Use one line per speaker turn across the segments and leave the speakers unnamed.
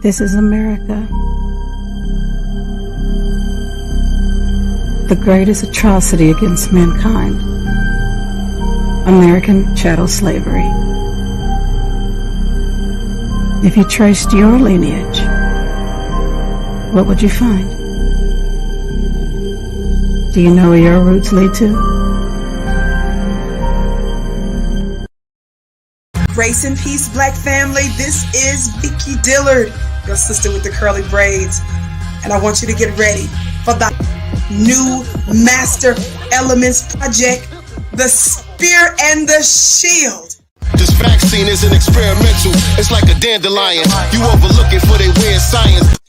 This is America. The greatest atrocity against mankind. American chattel slavery. If you traced your lineage, what would you find? Do you know where your roots lead to?
Grace and peace, Black family. This is Vicki Dillard, your sister with the curly braids. And I want you to get ready for the new Master Elements project, The Spear and the Shield.
This vaccine isn't experimental. It's like a dandelion. You overlooking for their weird science.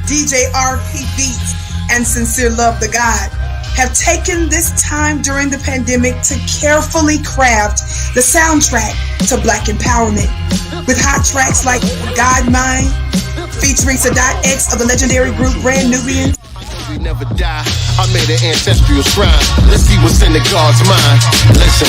DJ RP Beats and Sincere Love the God have taken this time during the pandemic to carefully craft the soundtrack to Black empowerment with hot tracks like God Mine, featuring Sadat X of the legendary group Brand Nubians.
We never die. I made an ancestral shrine. Let's see what's in the God's mind. Listen,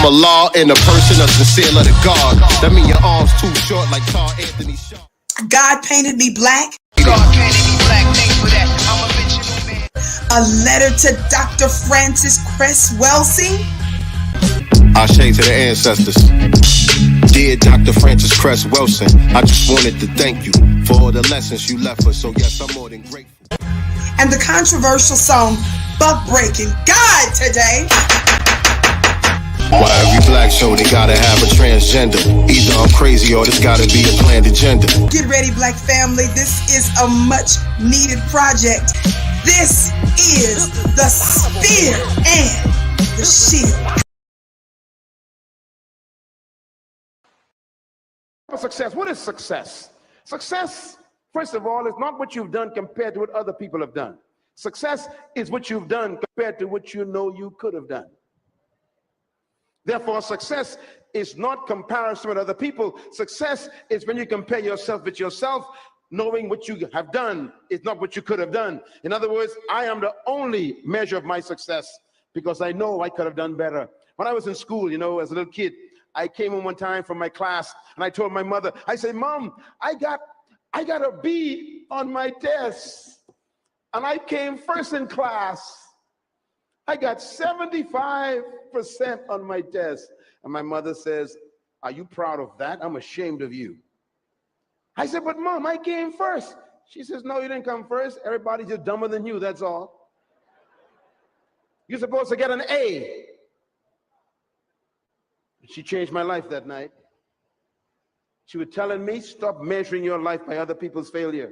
I'm a law in the person of Sincere Love the God. That mean your arms too short like Carl Anthony Shaw.
God Painted Me Black.
God painted me black, thanks for that. I'm a original man.
A letter to Dr. Francis Cress Welsing.
I say to the ancestors, dear Dr. Francis Cress Welsing, I just wanted to thank you for all the lessons you left us. So yes, I'm more than grateful.
And the controversial song Buck Breaking God Today.
Why every black show they gotta have a transgender? Either I'm crazy or there's gotta be a planned agenda.
Get ready, Black family. This is a much needed project. This is The Spear and the Shield.
Success. What is success? Success, first of all, is not what you've done compared to what other people have done. Success is what you've done compared to what you know you could have done. Therefore, success is not comparison with other people. Success is when you compare yourself with yourself, knowing what you have done is not what you could have done. In other words, I am the only measure of my success because I know I could have done better. When I was in school, as a little kid, I came home one time from my class and I told my mother, I said, Mom, I got a B on my test and I came first in class. I got 75% on my test. And my mother says, are you proud of that? I'm ashamed of you. I said, but Mom, I came first. She says, no, you didn't come first. Everybody's just dumber than you, that's all. You're supposed to get an A. She changed my life that night. She was telling me, stop measuring your life by other people's failure.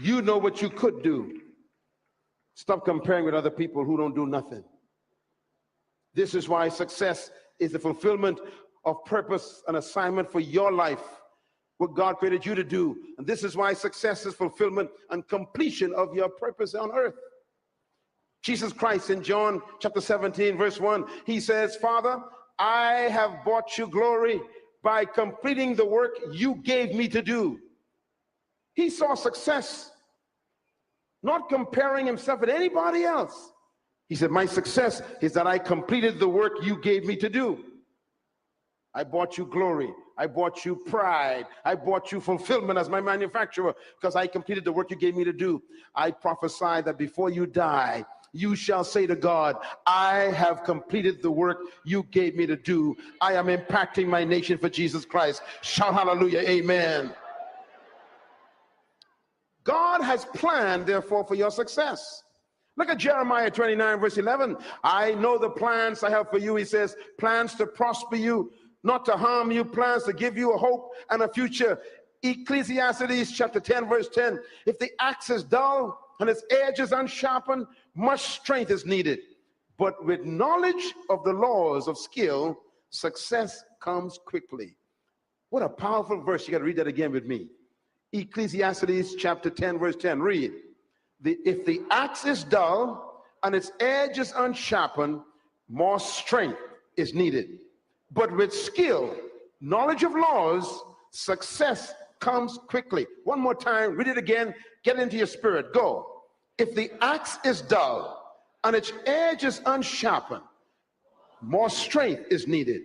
You know what you could do. Stop comparing with other people who don't do nothing. This is why success is the fulfillment of purpose and assignment for your life, what God created you to do. And this is why success is fulfillment and completion of your purpose on earth. Jesus Christ in John chapter 17, verse 1, he says, Father, I have brought you glory by completing the work you gave me to do. He saw success, not comparing himself with anybody else. He said, my success is that I completed the work you gave me to do. I brought you glory. I brought you pride. I brought you fulfillment as my manufacturer because I completed the work you gave me to do. I prophesy that before you die, you shall say to God, I have completed the work you gave me to do. I am impacting my nation for Jesus Christ. Shout hallelujah, amen. God has planned, therefore, for your success. Look at Jeremiah 29, verse 11. I know the plans I have for you, he says, plans to prosper you, not to harm you, plans to give you a hope and a future. Ecclesiastes chapter 10, verse 10. If the axe is dull and its edge is unsharpened, much strength is needed. But with knowledge of the laws of skill, success comes quickly. What a powerful verse. You got to read that again with me. Ecclesiastes chapter 10, verse 10. Read. If the axe is dull and its edge is unsharpened, more strength is needed. But with skill, knowledge of laws, success comes quickly. One more time, read it again, get into your spirit, go. If the axe is dull and its edge is unsharpened, more strength is needed.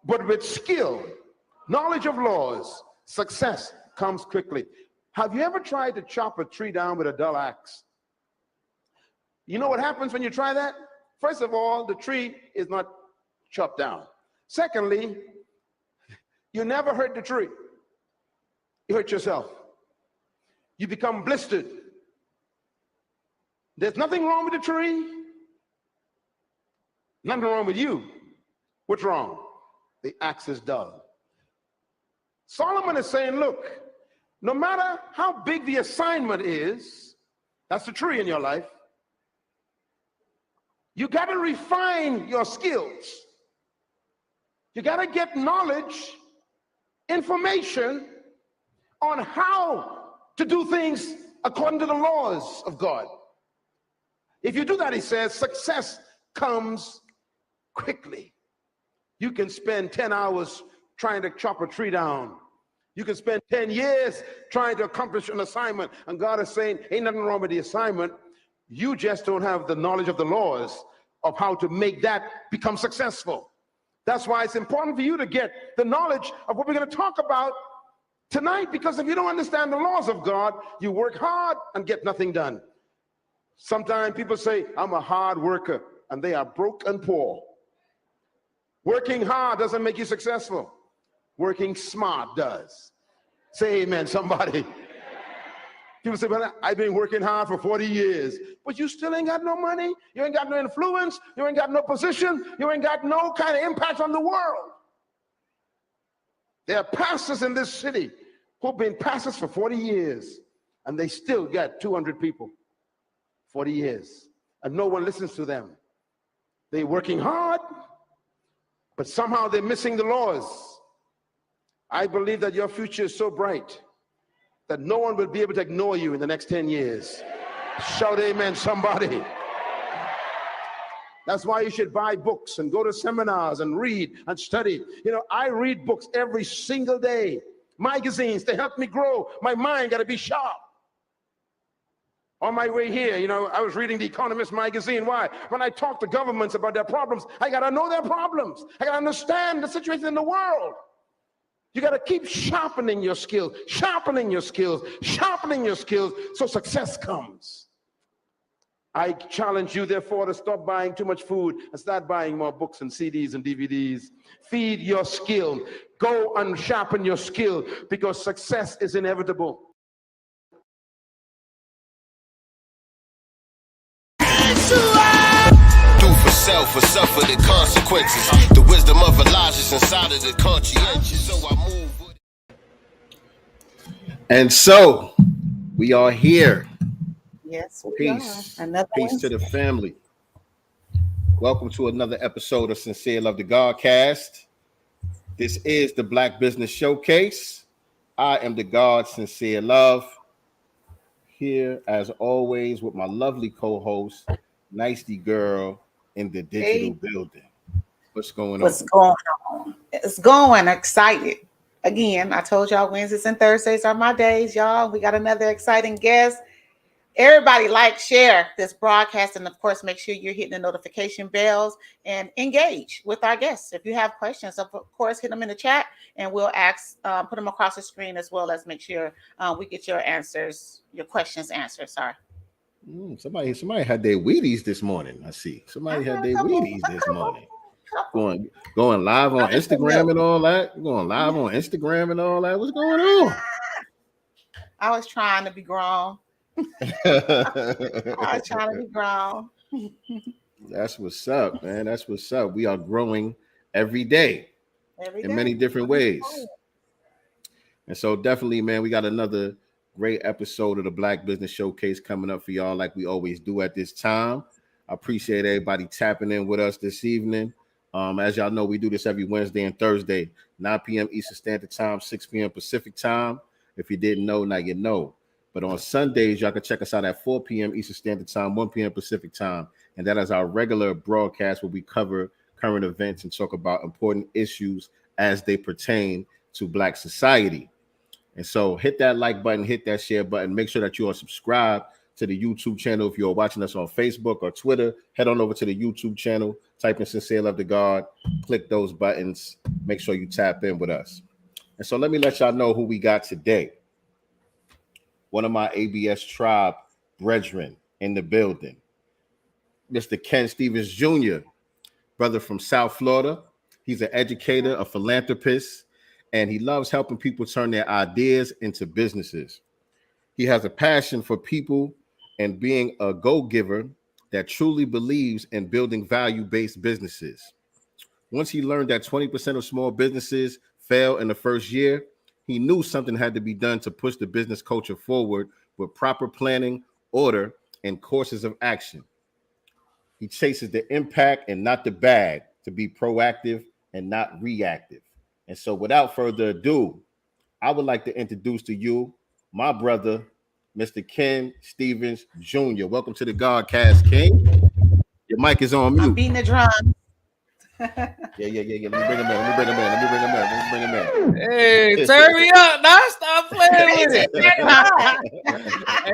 But with skill, knowledge of laws, success comes quickly. Have you ever tried to chop a tree down with a dull axe? You know what happens when you try that? First of all, the tree is not chopped down. Secondly, you never hurt the tree. You hurt yourself. You become blistered. There's nothing wrong with the tree. Nothing wrong with you. What's wrong? The axe is dull. Solomon is saying, look, no matter how big the assignment is, that's the tree in your life, you got to refine your skills. You got to get knowledge, information on how to do things according to the laws of God. If you do that, he says, success comes quickly. You can spend 10 hours trying to chop a tree down. You can spend 10 years trying to accomplish an assignment. And God is saying, ain't nothing wrong with the assignment. You just don't have the knowledge of the laws of how to make that become successful. That's why it's important for you to get the knowledge of what we're going to talk about tonight, because if you don't understand the laws of God, you work hard and get nothing done. Sometimes people say, I'm a hard worker, and they are broke and poor. Working hard doesn't make you successful. Working smart does. Say amen, somebody. People say, well, I've been working hard for 40 years, but you still ain't got no money. You ain't got no influence. You ain't got no position. You ain't got no kind of impact on the world. There are pastors in this city who've been pastors for 40 years, and they still got 200 people, 40 years, and no one listens to them. They're working hard, but somehow they're missing the laws. I believe that your future is so bright that no one will be able to ignore you in the next 10 years. Shout amen, somebody. That's why you should buy books and go to seminars and read and study. You know, I read books every single day, magazines, they help me grow. My mind got to be sharp. On my way here, you know, I was reading The Economist magazine. Why? When I talk to governments about their problems, I got to know their problems. I got to understand the situation in the world. You got to keep sharpening your skills, sharpening your skills, sharpening your skills, so success comes. I challenge you, therefore, to stop buying too much food and start buying more books and CDs and DVDs. Feed your skill. Go and sharpen your skill, because success is inevitable.
For suffer the consequences. The wisdom of Elijah's inside of the conscientious. So I move with it. And so we are here.
Yes,
Peace.
Another
Peace
Wednesday.
to the family. Welcome to another episode of SincereluvdagodCast. This is the Black Business Showcase. I am the God, Sincere Love. Here, as always, with my lovely co-host, nyctegur, in the digital building. What's going on?
What's going on? It's going. Excited. Again, I told y'all Wednesdays and Thursdays are my days, y'all. We got another exciting guest. Everybody like, share this broadcast, and of course, make sure you're hitting the notification bells and engage with our guests. If you have questions, of course, hit them in the chat, and we'll ask, put them across the screen, as well as make sure we get your answers, your questions answered. Sorry.
Somebody had their Wheaties this morning. I see. Somebody had their Wheaties this morning. Going live on Instagram and all that. Going live on Instagram and all that. What's going on?
I was trying to be grown. I was trying to be grown.
That's what's up, man. That's what's up. We are growing every day in many different ways. And so definitely, man, we got another great episode of the Black Business Showcase coming up for y'all, like we always do at this time. I appreciate everybody tapping in with us this evening. As y'all know, we do this every Wednesday and Thursday, 9 p.m. Eastern Standard Time, 6 p.m. Pacific Time. If you didn't know, now you know. But on Sundays, y'all can check us out at 4 p.m. Eastern Standard Time, 1 p.m. Pacific Time. And that is our regular broadcast where we cover current events and talk about important issues as they pertain to Black society. And so hit that like button, hit that share button. Make sure that you are subscribed to the YouTube channel. If you're watching us on Facebook or Twitter, head on over to the YouTube channel, type in Sincere Love to God, click those buttons, make sure you tap in with us. And so let me let y'all know who we got today. One of my ABS tribe brethren in the building, Mr. Ken Stevens Jr., brother from South Florida. He's an educator, a philanthropist, and he loves helping people turn their ideas into businesses. He has a passion for people and being a go-giver that truly believes in building value-based businesses. Once he learned that 20% of small businesses fail in the first year, he knew something had to be done to push the business culture forward with proper planning, order, and courses of action. He chases the impact and not the bag, to be proactive and not reactive. And so without further ado, I would like to introduce to you my brother, Mr. Ken Stevens Jr. Welcome to the GodCast, King. Your mic is on mute.
I'm beating the drum.
Yeah. Let me bring him in.
Hey, turn me up. Now stop playing with it.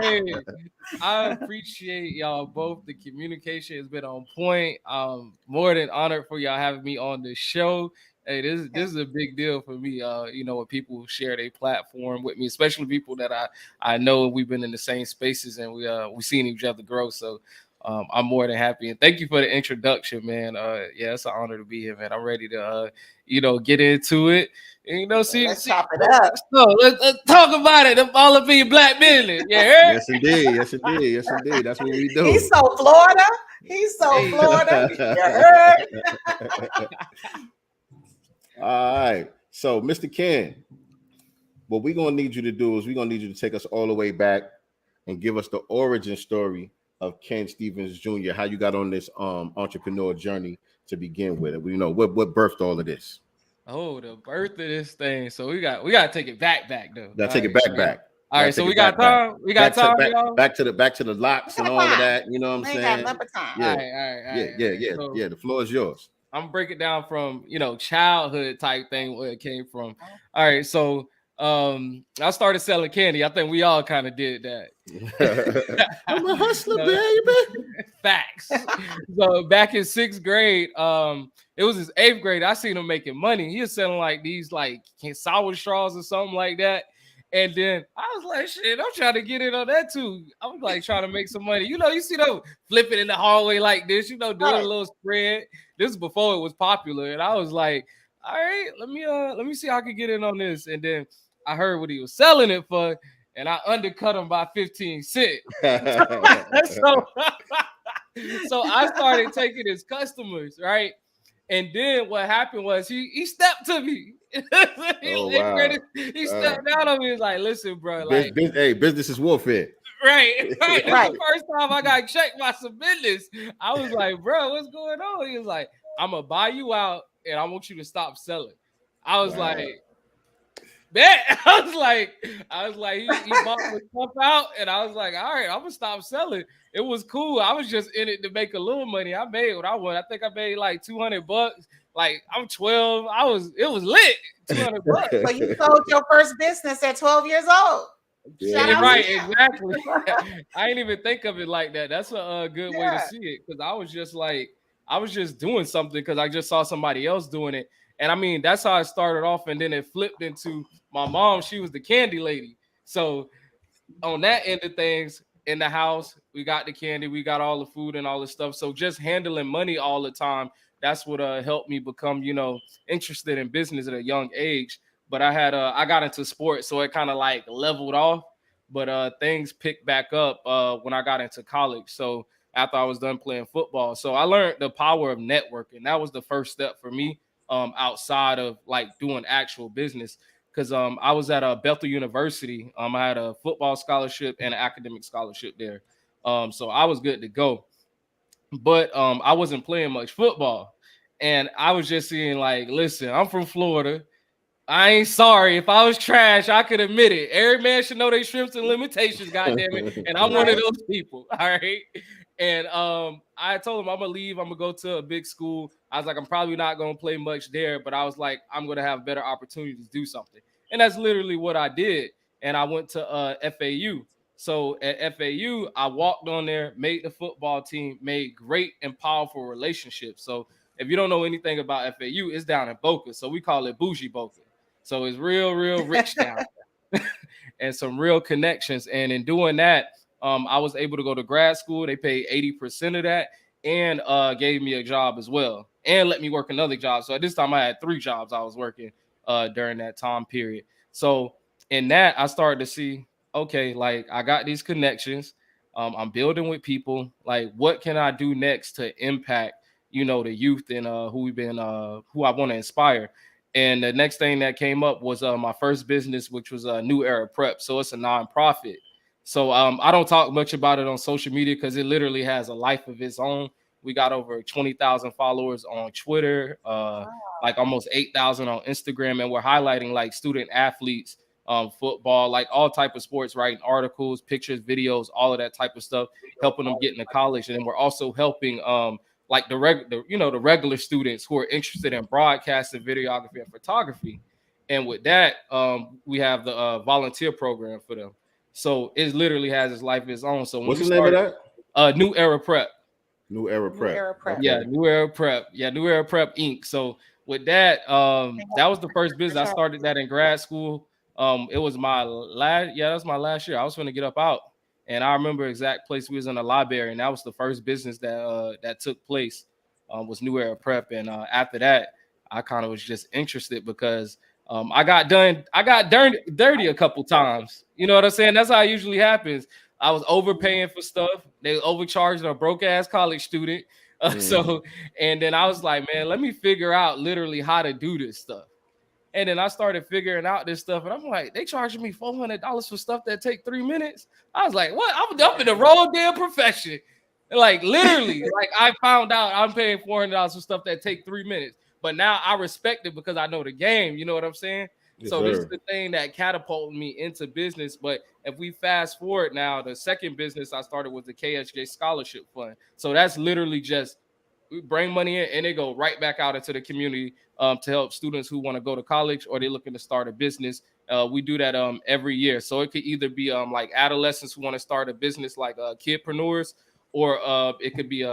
Hey, I appreciate y'all both. The communication has been on point. I'm more than honored for y'all having me on the show. Hey, this is a big deal for me. When people share their platform with me, especially people that I know we've been in the same spaces and we seen each other grow. So I'm more than happy, and thank you for the introduction, man. It's an honor to be here, man. I'm ready to get into it. And,
Let's chop it up.
So let's talk about it. All up in your black business. Yeah.
Yes, indeed. That's what we do.
He's so Florida. You heard?
All right. So, Mr. Ken, what we're gonna need you to do is we're gonna need you to take us all the way back and give us the origin story of Ken Stevens Jr., how you got on this entrepreneur journey to begin with. We know what birthed all of this.
Oh, the birth of this thing. So we got to take it back though.
Gotta take it back.
All right, so we got time. We got time, y'all.
Back to the locks and all of that. You know what I'm saying?
Got time.
Yeah.
All right.
Yeah.
So,
The floor is yours.
I'm gonna break it down from childhood type thing where it came from. All right, so I started selling candy. I think we all kind of did that.
I'm a hustler, baby.
Facts. So back in 6th grade, it was his 8th grade. I seen him making money. He was selling like these sour straws or something like that. And then I was like, shit, I'm trying to get in on that too. I was like trying to make some money. You see them flipping in the hallway like this, doing a little spread. This is before it was popular. And I was like, all right, let me see how I can get in on this. And then I heard what he was selling it for, and I undercut him by 15 cents. So I started taking his customers, right? And then what happened was he stepped to me. He stepped down on me. He was like, listen, bro. Like,
business is warfare.
Right. The first time I got checked by some business, I was like, bro, what's going on? He was like, I'm going to buy you out, and I want you to stop selling. I was like, bet. I was like, he bought the stuff out, and I was like, all right, I'm gonna stop selling. It was cool. I was just in it to make a little money. I made what I wanted. I think I made like $200. Like I'm 12. It was lit. $200.
So you sold your first business at 12 years old.
Yeah, right, exactly. I didn't even think of it like that. That's a good way to see it, because I was just doing something because I just saw somebody else doing it. And I mean, that's how it started off. And then it flipped into my mom. She was the candy lady. So on that end of things in the house, we got the candy, we got all the food and all the stuff. So just handling money all the time, that's what helped me become, interested in business at a young age. But I got into sports, so it kind of like leveled off. But things picked back up when I got into college. So after I was done playing football. So I learned the power of networking. That was the first step for me. Outside of like doing actual business, because I was at Bethel University. I had a football scholarship and an academic scholarship there, so I was good to go. But I wasn't playing much football, and I was just seeing like, listen, I'm from Florida. I ain't sorry. If I was trash, I could admit it. Every man should know their strengths and limitations, goddamn it. And I'm one of those people. All right. And I told him I'm gonna leave. I'm gonna go to a big school. I was like, I'm probably not gonna play much there, but I was like, I'm gonna have better opportunities to do something. And that's literally what I did. And I went to FAU. So at FAU, I walked on there, made the football team, made great and powerful relationships. So if you don't know anything about FAU, it's down in Boca, so we call it bougie Boca. So it's real rich down there. And some real connections. And in doing that, I was able to go to grad school. They paid 80% of that and gave me a job as well and let me work another job. So at this time I had 3 jobs I was working during that time period. So in that, I started to see, okay, like I got these connections. I'm building with people. Like, what can I do next to impact, you know, the youth and who I want to inspire? And the next thing that came up was my first business, which was New Era Prep. So it's a nonprofit. So I don't talk much about it on social media because it literally has a life of its own. We got over 20,000 followers on Twitter, like almost 8,000 on Instagram, and we're highlighting like student athletes, football, like all type of sports, writing articles, pictures, videos, all of that type of stuff, helping them get into college. And then we're also helping like the regular students who are interested in broadcasting, videography, and photography. And with that, we have the volunteer program for them. So it literally has its life of its own. So when
what's the name of that?
New Era Prep.
New Era Prep.
Okay.
Yeah, New Era Prep. Yeah, New Era Prep Inc. So with that, that was the first business. I started that in grad school. It was my last. Yeah, that was my last year. I was going to get up out, and I remember exact place we was in the library, and that was the first business that took place. Was New Era Prep, and after that, I kind of was just interested because I got dirty a couple times. You know what I'm saying? That's how it usually happens. I was overpaying for stuff. They overcharged a broke ass college student. So, and then I was like, man, let me figure out literally how to do this stuff. And then I started figuring out this stuff, and I'm like, they charging me $400 for stuff that take 3 minutes. I was like, what? I'm up in the wrong damn profession. Like literally, like I found out I'm paying $400 for stuff that take 3 minutes. But now I respect it because I know the game. You know what I'm saying?
Yes,
so
sir.
This is the thing that catapulted me into business. But if we fast forward now, the second business I started was the KSJ Scholarship Fund. So that's literally just we bring money in and they go right back out into the community to help students who want to go to college or they're looking to start a business. We do that every year. So it could either be like adolescents who want to start a business like kidpreneurs, or it could be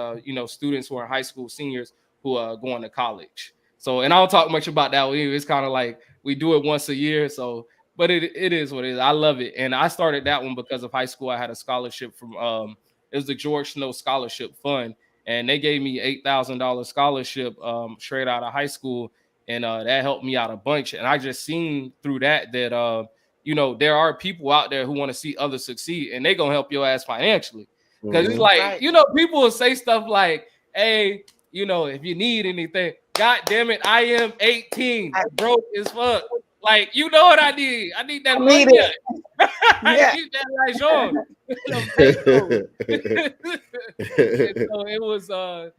students who are high school seniors who are going to college. So, and I don't talk much about that either. It's kind of like we do it once a year. So, but it is what it is. I love it. And I started that one because of high school. I had a scholarship from it was the George Snow Scholarship Fund. And they gave me $8,000 scholarship straight out of high school. And that helped me out a bunch. And I just seen through that there are people out there who want to see others succeed, and they going to help your ass financially. Because it's like, people will say stuff like, hey, if you need anything, God damn it, I am 18, broke as fuck. Like, you know what I need? I need that money. I need that like Sean. So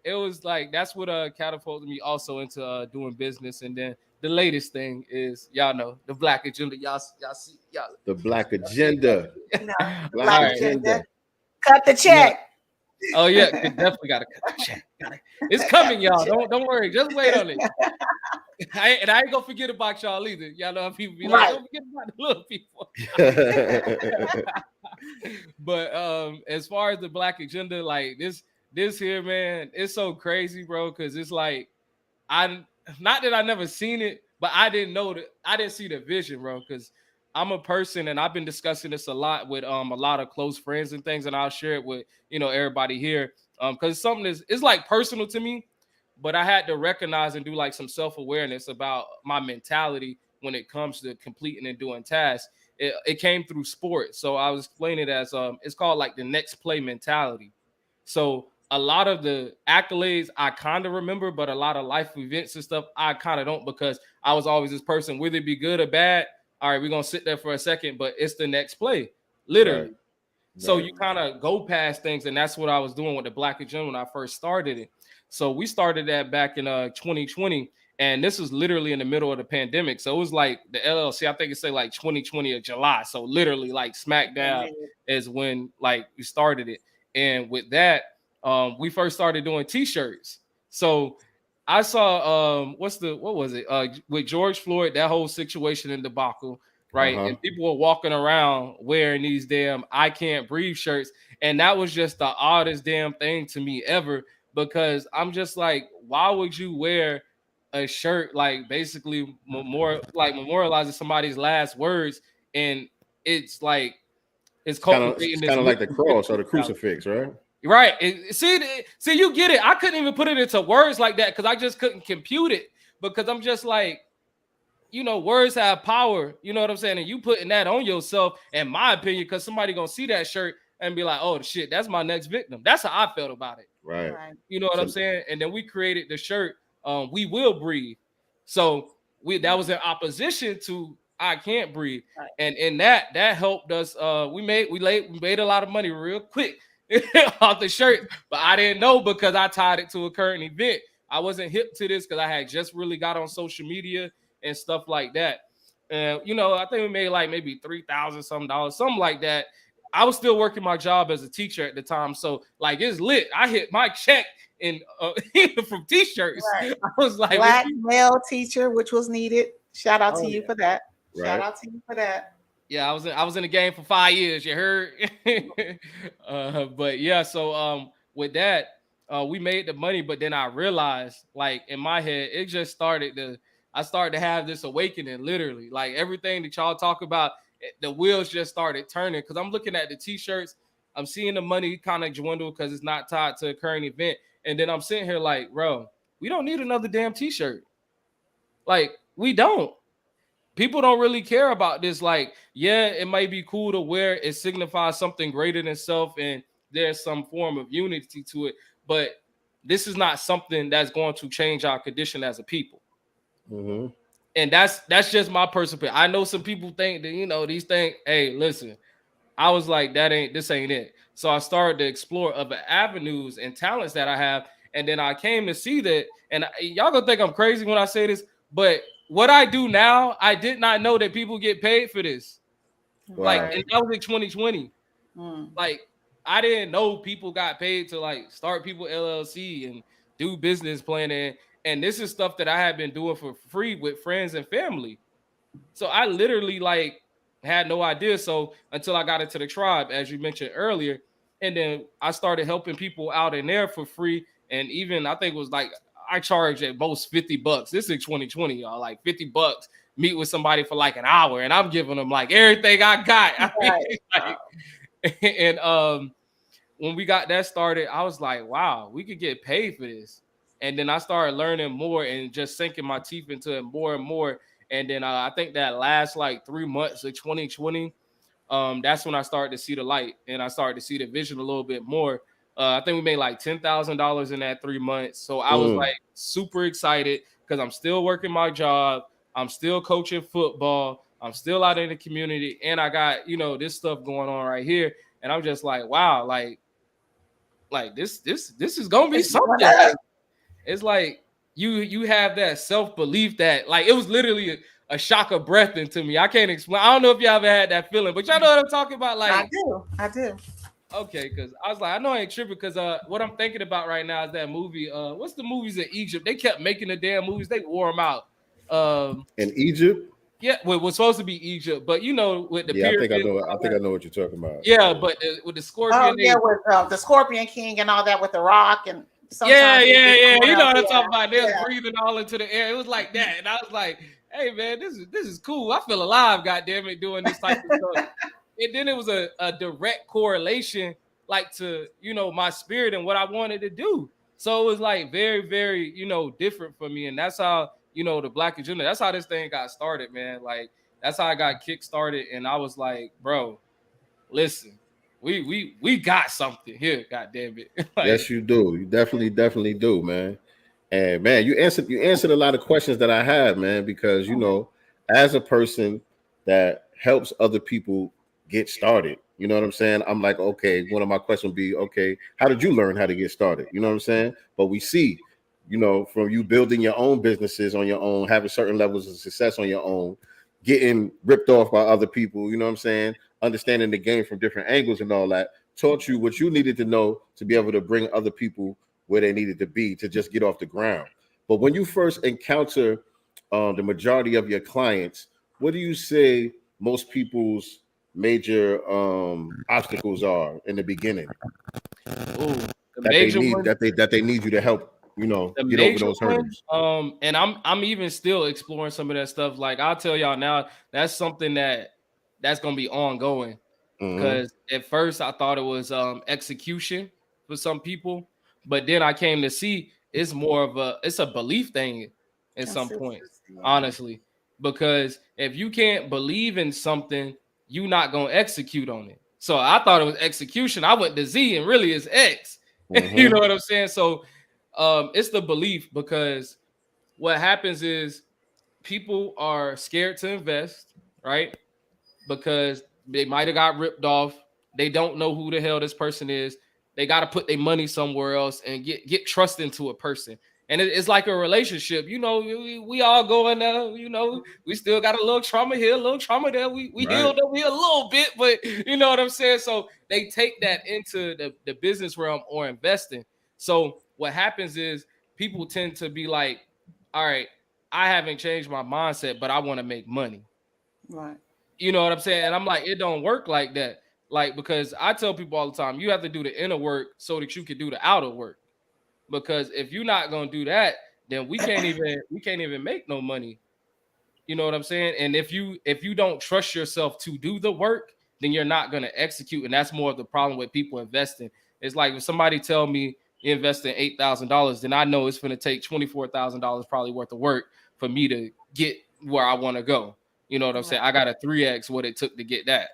it was like that's what catapulted me also into doing business. And then the latest thing is y'all know the Black Agenda. Y'all see
the Black Agenda.
Black Agenda. Cut the check.
Yeah. Oh yeah, definitely gotta cut the check. It's coming, y'all. Don't worry. Just wait on it. I ain't gonna forget about y'all either. Y'all know how people be like, don't forget about the little people. But as far as the Black Agenda, like this here, man, it's so crazy, bro. Because it's like not that I never seen it, but I didn't see the vision, bro. Because I'm a person, and I've been discussing this a lot with a lot of close friends and things, and I'll share it with everybody here because it's something it's like personal to me. But I had to recognize and do like some self-awareness about my mentality when it comes to completing and doing tasks. It came through sport. So I was explaining it as it's called like the next play mentality. So a lot of the accolades I kind of remember, but a lot of life events and stuff I kind of don't, because I was always this person, whether it be good or bad. All right, we're going to sit there for a second, but it's the next play, literally. Right. So you kind of go past things, and that's what I was doing with the Black Agenda when I first started it. So we started that back in 2020, and this was literally in the middle of the pandemic. So it was like the LLC, I think it said like 2020 of July. So literally like smack dab is when like we started it. And with that, we first started doing T-shirts. So I saw what was it? With George Floyd, that whole situation in debacle, right? And people were walking around wearing these damn I Can't Breathe shirts. And that was just the oddest damn thing to me ever, because I'm just like, why would you wear a shirt like basically memorializing somebody's last words, and it's like it's cultivating
Kind of like the cross or the crucifix, right?
Right. See, you get it. I couldn't even put it into words like that because I just couldn't compute it, because I'm just like, words have power. You know what I'm saying? And you putting that on yourself, in my opinion, because somebody gonna see that shirt and be like, oh shit, that's my next victim. That's how I felt about it.
Right.
You know what I'm saying? And then we created the shirt, We Will Breathe. So that was in opposition to I Can't Breathe. Right. And in that helped us. We made a lot of money real quick off the shirt, but I didn't know because I tied it to a current event. I wasn't hip to this because I had just really got on social media and stuff like that. And I think we made like maybe $3,000 something like that. I was still working my job as a teacher at the time, so like it's lit. I hit my check in from t-shirts. Right. I was like,
black male teacher, which was needed. Shout out to you for that. Right. Shout out to you for that.
Yeah, I was in the game for 5 years. You heard? But yeah, so with that, we made the money, but then I realized, like in my head, it just I started to have this awakening, literally. Like everything that y'all talk about, the wheels just started turning, because I'm looking at the t-shirts. I'm seeing the money kind of dwindle because it's not tied to a current event. And then I'm sitting here like, bro, we don't need another damn t-shirt. Like, we don't. People don't really care about this. Like, yeah, it might be cool to wear. It signifies something greater than self, and there's some form of unity to it. But this is not something that's going to change our condition as a people. Mm-hmm. And that's just my personal opinion. I know some people think that, these things, hey, listen, I was like, this ain't it. So I started to explore other avenues and talents that I have. And then I came to see that, and y'all gonna think I'm crazy when I say this, but what I do now, I did not know that people get paid for this. Wow. Like, and that was in 2020. Like, I didn't know people got paid to like start people LLC and do business planning. And this is stuff that I have been doing for free with friends and family. So I literally like had no idea. So until I got into the tribe, as you mentioned earlier, and then I started helping people out in there for free. And even I think it was like, I charge at most $50. This is 2020, y'all, like $50. Meet with somebody for like an hour, and I'm giving them like everything I got. And when we got that started, I was like, wow, we could get paid for this. And then I started learning more and just sinking my teeth into it more and more. And then I think that last like 3 months of 2020, that's when I started to see the light, and I started to see the vision a little bit more. I think we made like $10,000 in that 3 months. So I was like super excited because I'm still working my job. I'm still coaching football. I'm still out in the community, and I got, this stuff going on right here. And I'm just like, wow, like this is gonna be something. It's like you have that self-belief that like it was literally a shock of breath into me. I can't explain. I don't know if you ever had that feeling, but y'all know what I'm talking about. Like
I do.
Okay, because I was like, I know I ain't tripping, because what I'm thinking about right now is that movie. What's the movies in Egypt? They kept making the damn movies. They wore them out.
In Egypt?
Yeah, well, it was supposed to be Egypt, but with the pyramid,
I think I know what you're talking about.
Yeah, but with the Scorpion.
Oh yeah, with the Scorpion King and all that with the Rock and.
Yeah. You know what I'm talking about. They was breathing all into the air. It was like that, and I was like, "Hey, man, this is cool. I feel alive, goddamn it, doing this type of stuff." And then it was a direct correlation, like to my spirit and what I wanted to do. So it was like very, very different for me, and that's how the Black Agenda. That's how this thing got started, man. Like that's how I got kick started, and I was like, bro, listen. We got something here, goddamn it. Like,
yes, you do. You definitely do, man. And man, you answered a lot of questions that I had, man, because as a person that helps other people get started, you know what I'm saying? I'm like, okay, one of my questions would be, okay, how did you learn how to get started? You know what I'm saying? But we see, from you building your own businesses on your own, having certain levels of success on your own, getting ripped off by other people, you know what I'm saying? Understanding the game from different angles and all that, taught you what you needed to know to be able to bring other people where they needed to be to just get off the ground. But when you first encounter the majority of your clients, what do you say most people's major obstacles are in the beginning?
Oh,
that they need you to help, you know,
the
get over
major
those hurdles.
one, and I'm even still exploring some of that stuff. Like I'll tell y'all now, that's something that's gonna be ongoing. Because at first I thought it was execution for some people, but then I came to see it's more of a belief thing at some point, honestly. Because if you can't believe in something, you're not gonna execute on it. So I thought it was execution. I went to Z and really it's X. You know what I'm saying? So it's the belief, because what happens is people are scared to invest, right? Because they might have got ripped off. They don't know who the hell this person is. They got to put their money somewhere else and get trust into a person. And it's like a relationship. You know, we all go in there, you know, we still got a little trauma here, a little trauma there. We healed over here a little bit, but you know what I'm saying? So they take that into the business realm or investing. So what happens is people tend to be like, all right, I haven't changed my mindset, but I want to make money.
Right.
You know what I'm saying? And I'm like, it don't work like that. Like, because I tell people all the time, you have to do the inner work so that you can do the outer work. Because if you're not gonna do that, then we can't even make no money. You know what I'm saying? And if you don't trust yourself to do the work, then you're not gonna execute. And that's more of the problem with people investing. It's like if somebody tell me you invest in $8,000, then I know it's gonna take $24,000 probably worth of work for me to get where I want to go. You know what I'm saying? I got a 3x what it took to get that.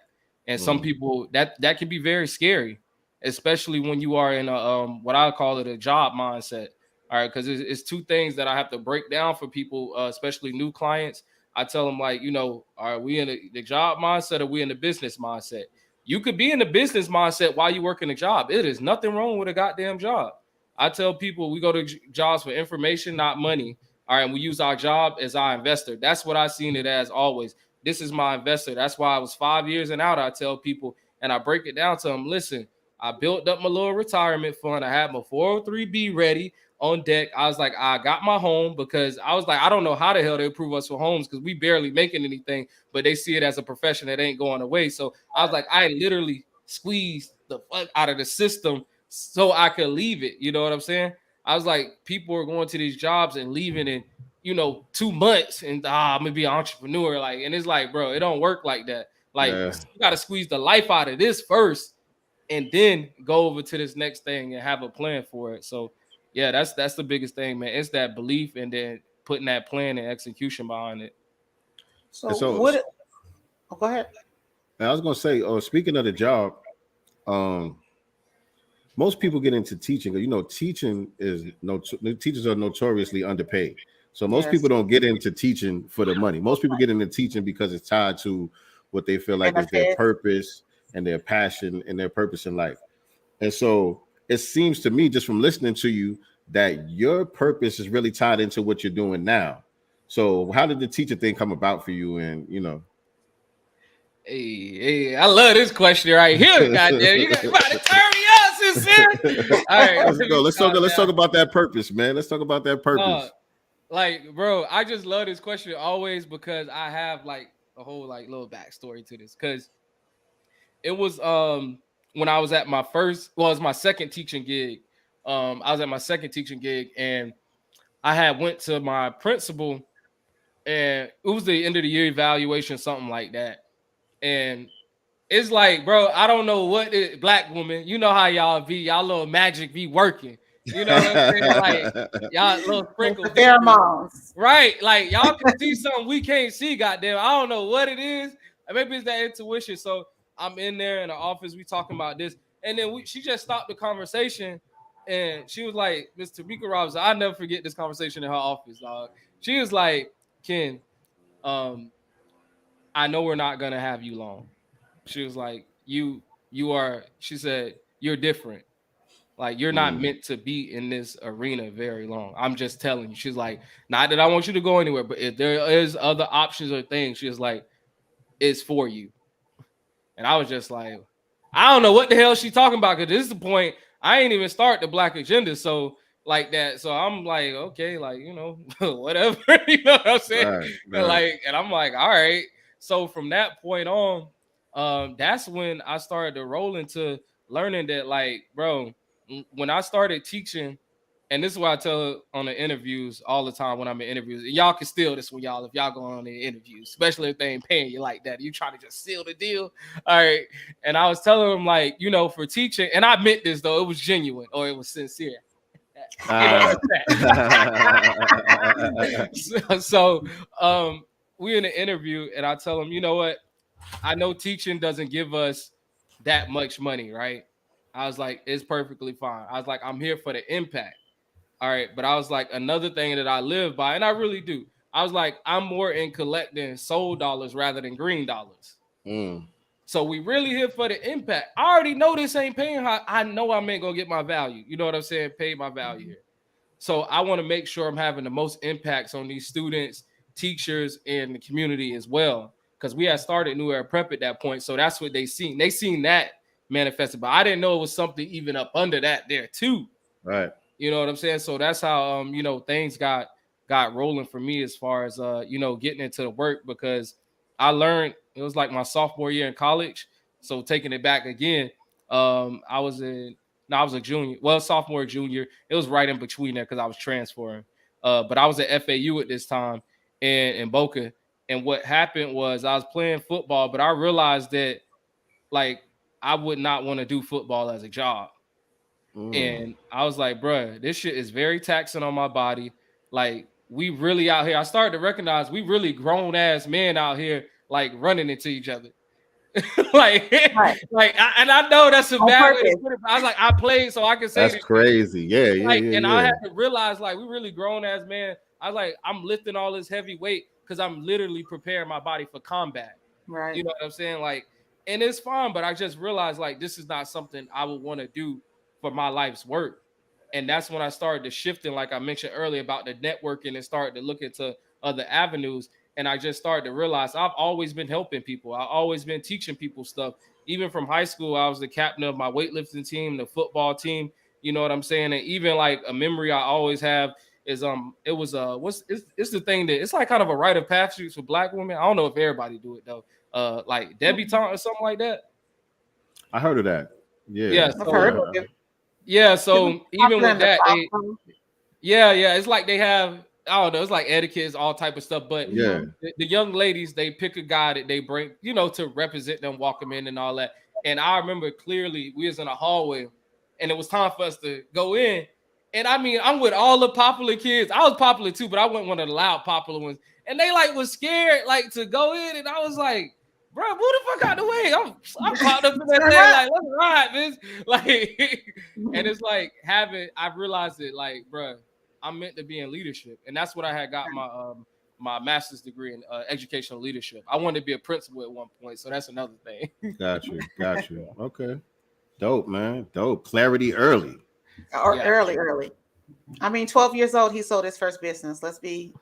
And some people that can be very scary, especially when you are in a what I call it a job mindset. All right, because it's two things that I have to break down for people, especially new clients. I tell them, like, you know, are we in the job mindset or we in the business mindset? You could be in the business mindset while you work in a job. It is nothing wrong with a goddamn job. I tell people we go to jobs for information, not money. All right, we use our job as our investor. That's what I've seen it as always. This is my investor. That's why I was 5 years and out. I tell people, and I break it down to them. Listen, I built up my little retirement fund. I had my 403B ready on deck. I was like, I got my home because I was like, I don't know how the hell they approve us for homes because we barely making anything, but they see it as a profession that ain't going away. So I was like, I literally squeezed the fuck out of the system so I could leave it. You know what I'm saying? I was like, people are going to these jobs and leaving in, 2 months and I'm gonna be an entrepreneur. Like, and it's like, bro, it don't work like that. Like, you gotta squeeze the life out of this first and then go over to this next thing and have a plan for it. So yeah, that's the biggest thing, man. It's that belief and then putting that plan and execution behind it.
So what? Go ahead.
I was gonna say, speaking of the job, most people get into teaching. Teaching teachers are notoriously underpaid. So most people don't get into teaching for the money. Most people get into teaching because it's tied to what they feel like is their purpose and their passion and their purpose in life. And so it seems to me, just from listening to you, that your purpose is really tied into what you're doing now. So how did the teacher thing come about for you? And
Hey, I love this question right here. Goddamn, you about to turn me up, Sincere. All right,
let's go. Let's talk about that purpose, man. Let's talk about that purpose.
Bro, I just love this question always because I have like a whole like little backstory to this. Because it was when I was at my it's my second teaching gig. I was at my second teaching gig and I had went to my principal and it was the end of the year evaluation, something like that. And it's like, bro, I don't know what black woman, you know how y'all be, y'all little magic be working. You know what I'm saying? Like, y'all little sprinkle
pheromones.
Right. Like, y'all can see something we can't see, goddamn. I don't know what it is. Maybe it's that intuition. So I'm in there in the office, we talking about this. And then she just stopped the conversation and she was like, Miss Tamika Robinson, I'll never forget this conversation in her office, dog. She was like, Ken, I know we're not gonna have you long. She was like, you are, she said, you're different. Like, you're not meant to be in this arena very long. I'm just telling you. She's like, not that I want you to go anywhere, but if there is other options or things, she's like, it's for you. And I was just like, I don't know what the hell she's talking about, because this is the point. I ain't even start the Black agenda. So like that. So I'm like, okay, like, whatever. You know what I'm saying? Right. Like, and I'm like, all right. So from that point on, that's when I started to roll into learning that, like, bro, when I started teaching, and this is what I tell on the interviews all the time when I'm in interviews. And y'all can steal this one, y'all, if y'all go on the interviews, especially if they ain't paying you like that. You trying to just seal the deal. All right. And I was telling them, like, you know, for teaching, and I meant this though, it was genuine or it was sincere. So we in the interview, and I tell them, you know what? I know teaching doesn't give us that much money, right? I was like, it's perfectly fine. I was like, I'm here for the impact. All right. But I was like, another thing that I live by, and I really do. I was like, I'm more in collecting soul dollars rather than green dollars. So we really here for the impact. I already know this ain't paying how I know I ain't gonna get my value. You know what I'm saying? Pay my value here. So I want to make sure I'm having the most impacts on these students, teachers, and the community as well. Because we had started New Era Prep at that point. So that's what they seen. They seen that manifested. But I didn't know it was something even up under that there too.
Right.
You know what I'm saying? So that's how you know, things got rolling for me as far as you know, getting into the work, because I learned it was like my sophomore year in college. So taking it back again, I was a junior. Well, sophomore, junior. It was right in between there because I was transferring. But I was at FAU at this time in Boca. And what happened was I was playing football, but I realized that like I would not want to do football as a job. And I was like, bruh, this shit is very taxing on my body. Like, we really out here. I started to recognize we really grown ass men out here, like running into each other. like, and I know that's a bad way to put it. I was like, I played, so I can say
that's crazy. Yeah.
I had to realize, like, we really grown ass man. I was like, I'm lifting all this heavy weight because I'm literally preparing my body for combat.
Right.
You know what I'm saying? Like, and it's fine, but I just realized, like, this is not something I would want to do for my life's work. And that's when I started to shifting, like I mentioned earlier, about the networking, and started to look into other avenues. And I just started to realize I've always been helping people. I've always been teaching people stuff. Even from high school, I was the captain of my weightlifting team, the football team. You know what I'm saying? And even like a memory I always have is it was it's the thing that it's like kind of a rite of passage for Black women. I don't know if everybody do it though. Like debutante or something like that.
I heard of that.
Yeah,
I've heard of it.
Yeah, so even with that, it's like they have, I don't know, it's like etiquette, all type of stuff. But the young ladies, they pick a guy that they bring, you know, to represent them, walk them in and all that. And I remember clearly we was in a hallway and it was time for us to go in. And I mean, I'm with all the popular kids. I was popular too, but I wasn't one of the loud popular ones. And they like was scared like to go in. And I was like, bro, move the fuck out the way. I'm caught up in that thing, like, let's ride, bitch. Like, and it's like I realized it, like, bro, I'm meant to be in leadership. And that's what I had got my master's degree in educational leadership. I wanted to be a principal at one point, so that's another thing. Got you.
Okay. Dope, man. Dope. Clarity early.
Early. I mean, 12 years old, he sold his first business. Let's be,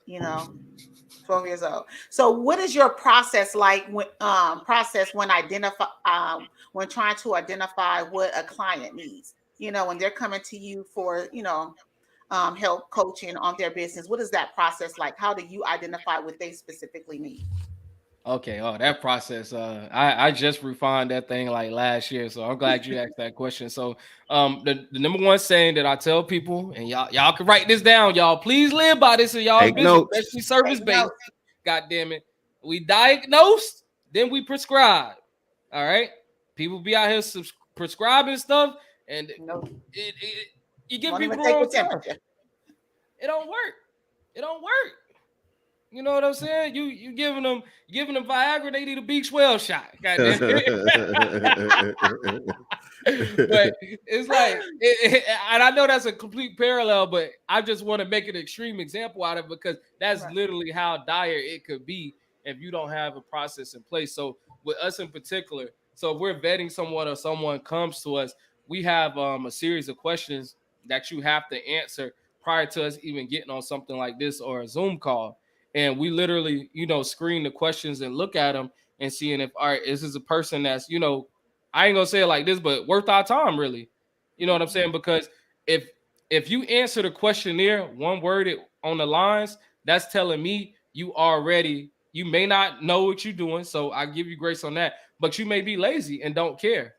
12 years old. So what is your process like when when trying to identify what a client needs? When they're coming to you for, help coaching on their business, what is that process like? How do you identify what they specifically need?
Okay. Oh, that process. I just refined that thing like last year. So I'm glad you asked that question. So the number one saying that I tell people, and y'all can write this down, y'all. Please live by this in y'all business, especially service-based. God damn it. We diagnose, then we prescribe. All right. People be out here prescribing stuff, and you give people wrong temperature. It don't work. You know what I'm saying? You giving them Viagra, they need a B12 shot. Goddamn. But it's like, and I know that's a complete parallel, but I just want to make an extreme example out of it because that's literally how dire it could be if you don't have a process in place. So with us in particular, so if we're vetting someone or someone comes to us, we have a series of questions that you have to answer prior to us even getting on something like this or a Zoom call. And we literally, screen the questions and look at them and seeing if, all right, this is a person that's, I ain't gonna say it like this, but worth our time, really. You know what I'm saying? Because if you answer the questionnaire one worded on the lines, that's telling me you may not know what you're doing. So I give you grace on that, but you may be lazy and don't care.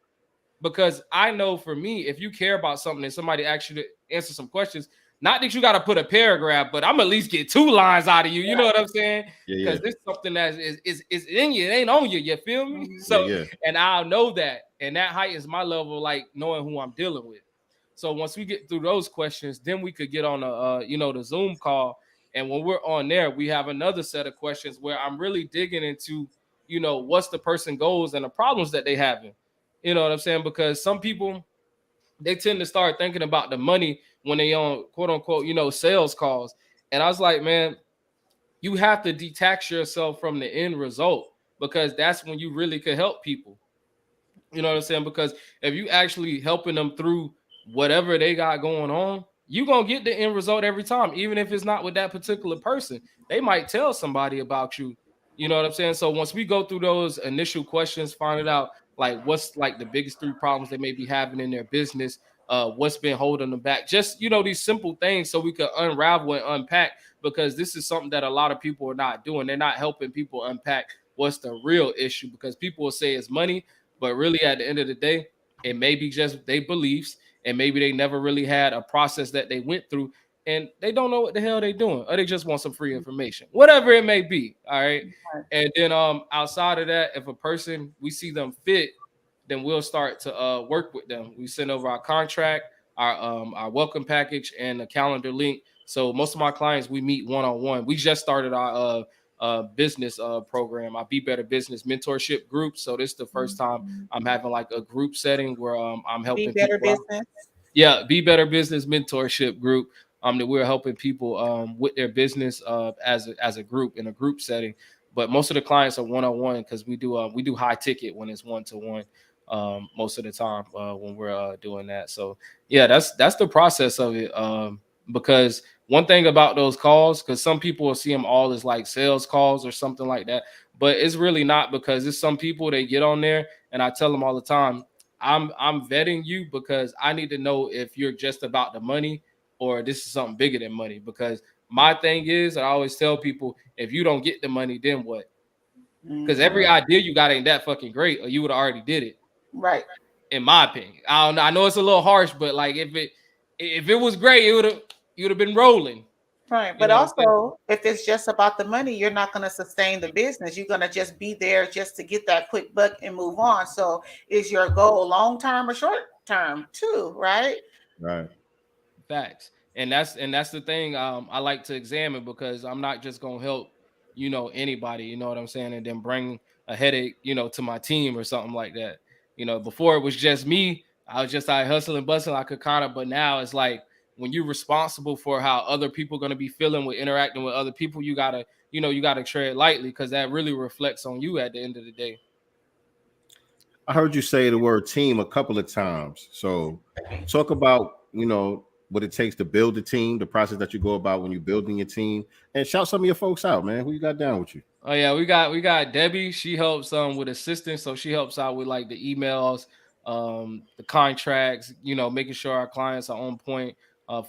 because I know for me, if you care about something and somebody asks you to answer some questions, not that you got to put a paragraph, but I'm at least get 2 lines out of you. You know what I'm saying? Because this is something that is in you, it ain't on you. You feel me? So, and I'll know that, and that heightens my level, like knowing who I'm dealing with. So once we get through those questions, then we could get on a the Zoom call. And when we're on there, we have another set of questions where I'm really digging into, what's the person goals and the problems that they having. You know what I'm saying? Because some people, they tend to start thinking about the money when they on quote unquote, sales calls. And I was like, man, you have to detach yourself from the end result, because that's when you really could help people. You know what I'm saying? Because if you actually helping them through whatever they got going on, you're going to get the end result every time, even if it's not with that particular person. They might tell somebody about you. You know what I'm saying? So once we go through those initial questions, finding out like what's like the biggest 3 problems they may be having in their business, what's been holding them back, just, these simple things so we could unravel and unpack, because this is something that a lot of people are not doing. They're not helping people unpack what's the real issue, because people will say it's money, but really at the end of the day, it may be just their beliefs, and maybe they never really had a process that they went through, and they don't know what the hell they're doing, or they just want some free information, whatever it may be. All right. And then outside of that, if a person, we see them fit, then we'll start to work with them. We send over our contract, our welcome package, and a calendar link. So most of my clients, we meet one-on-one. We just started our business program, our Be Better Business mentorship group. So this is the first time I'm having like a group setting where I'm helping
Be Better
people
Business.
Yeah, Be Better Business mentorship group. That we're helping people with their business as a group, in a group setting. But most of the clients are one-on-one, because we do high ticket when it's one-to-one most of the time when we're doing that. So yeah, that's the process of it. Because one thing about those calls, because some people will see them all as like sales calls or something like that, but it's really not, because it's some people, they get on there, and I tell them all the time, I'm vetting you, because I need to know if you're just about the money or this is something bigger than money. Because my thing is, I always tell people, if you don't get the money, then what? Because every idea you got ain't that fucking great, or you would have already did it.
Right.
In my opinion. I don't know. I know it's a little harsh, but like if it was great, you'd have been rolling.
Right. But also, if it's just about the money, you're not going to sustain the business. You're going to just be there just to get that quick buck and move on. So is your goal long term or short term too, right?
Right.
Facts. And that's the thing I like to examine, because I'm not just gonna help, anybody, you know what I'm saying, and then bring a headache, to my team or something like that. Before it was just me, I was just like hustling, bustling, I could kind of, but now it's like when you're responsible for how other people are gonna be feeling with interacting with other people, you gotta tread lightly, because that really reflects on you at the end of the day.
I heard you say the word team a couple of times. So talk about, what it takes to build a team, the process that you go about when you're building your team, and shout some of your folks out, man. Who you got down with you?
Oh yeah, we got Debbie. She helps with assistance, so she helps out with like the emails, the contracts, making sure our clients are on point,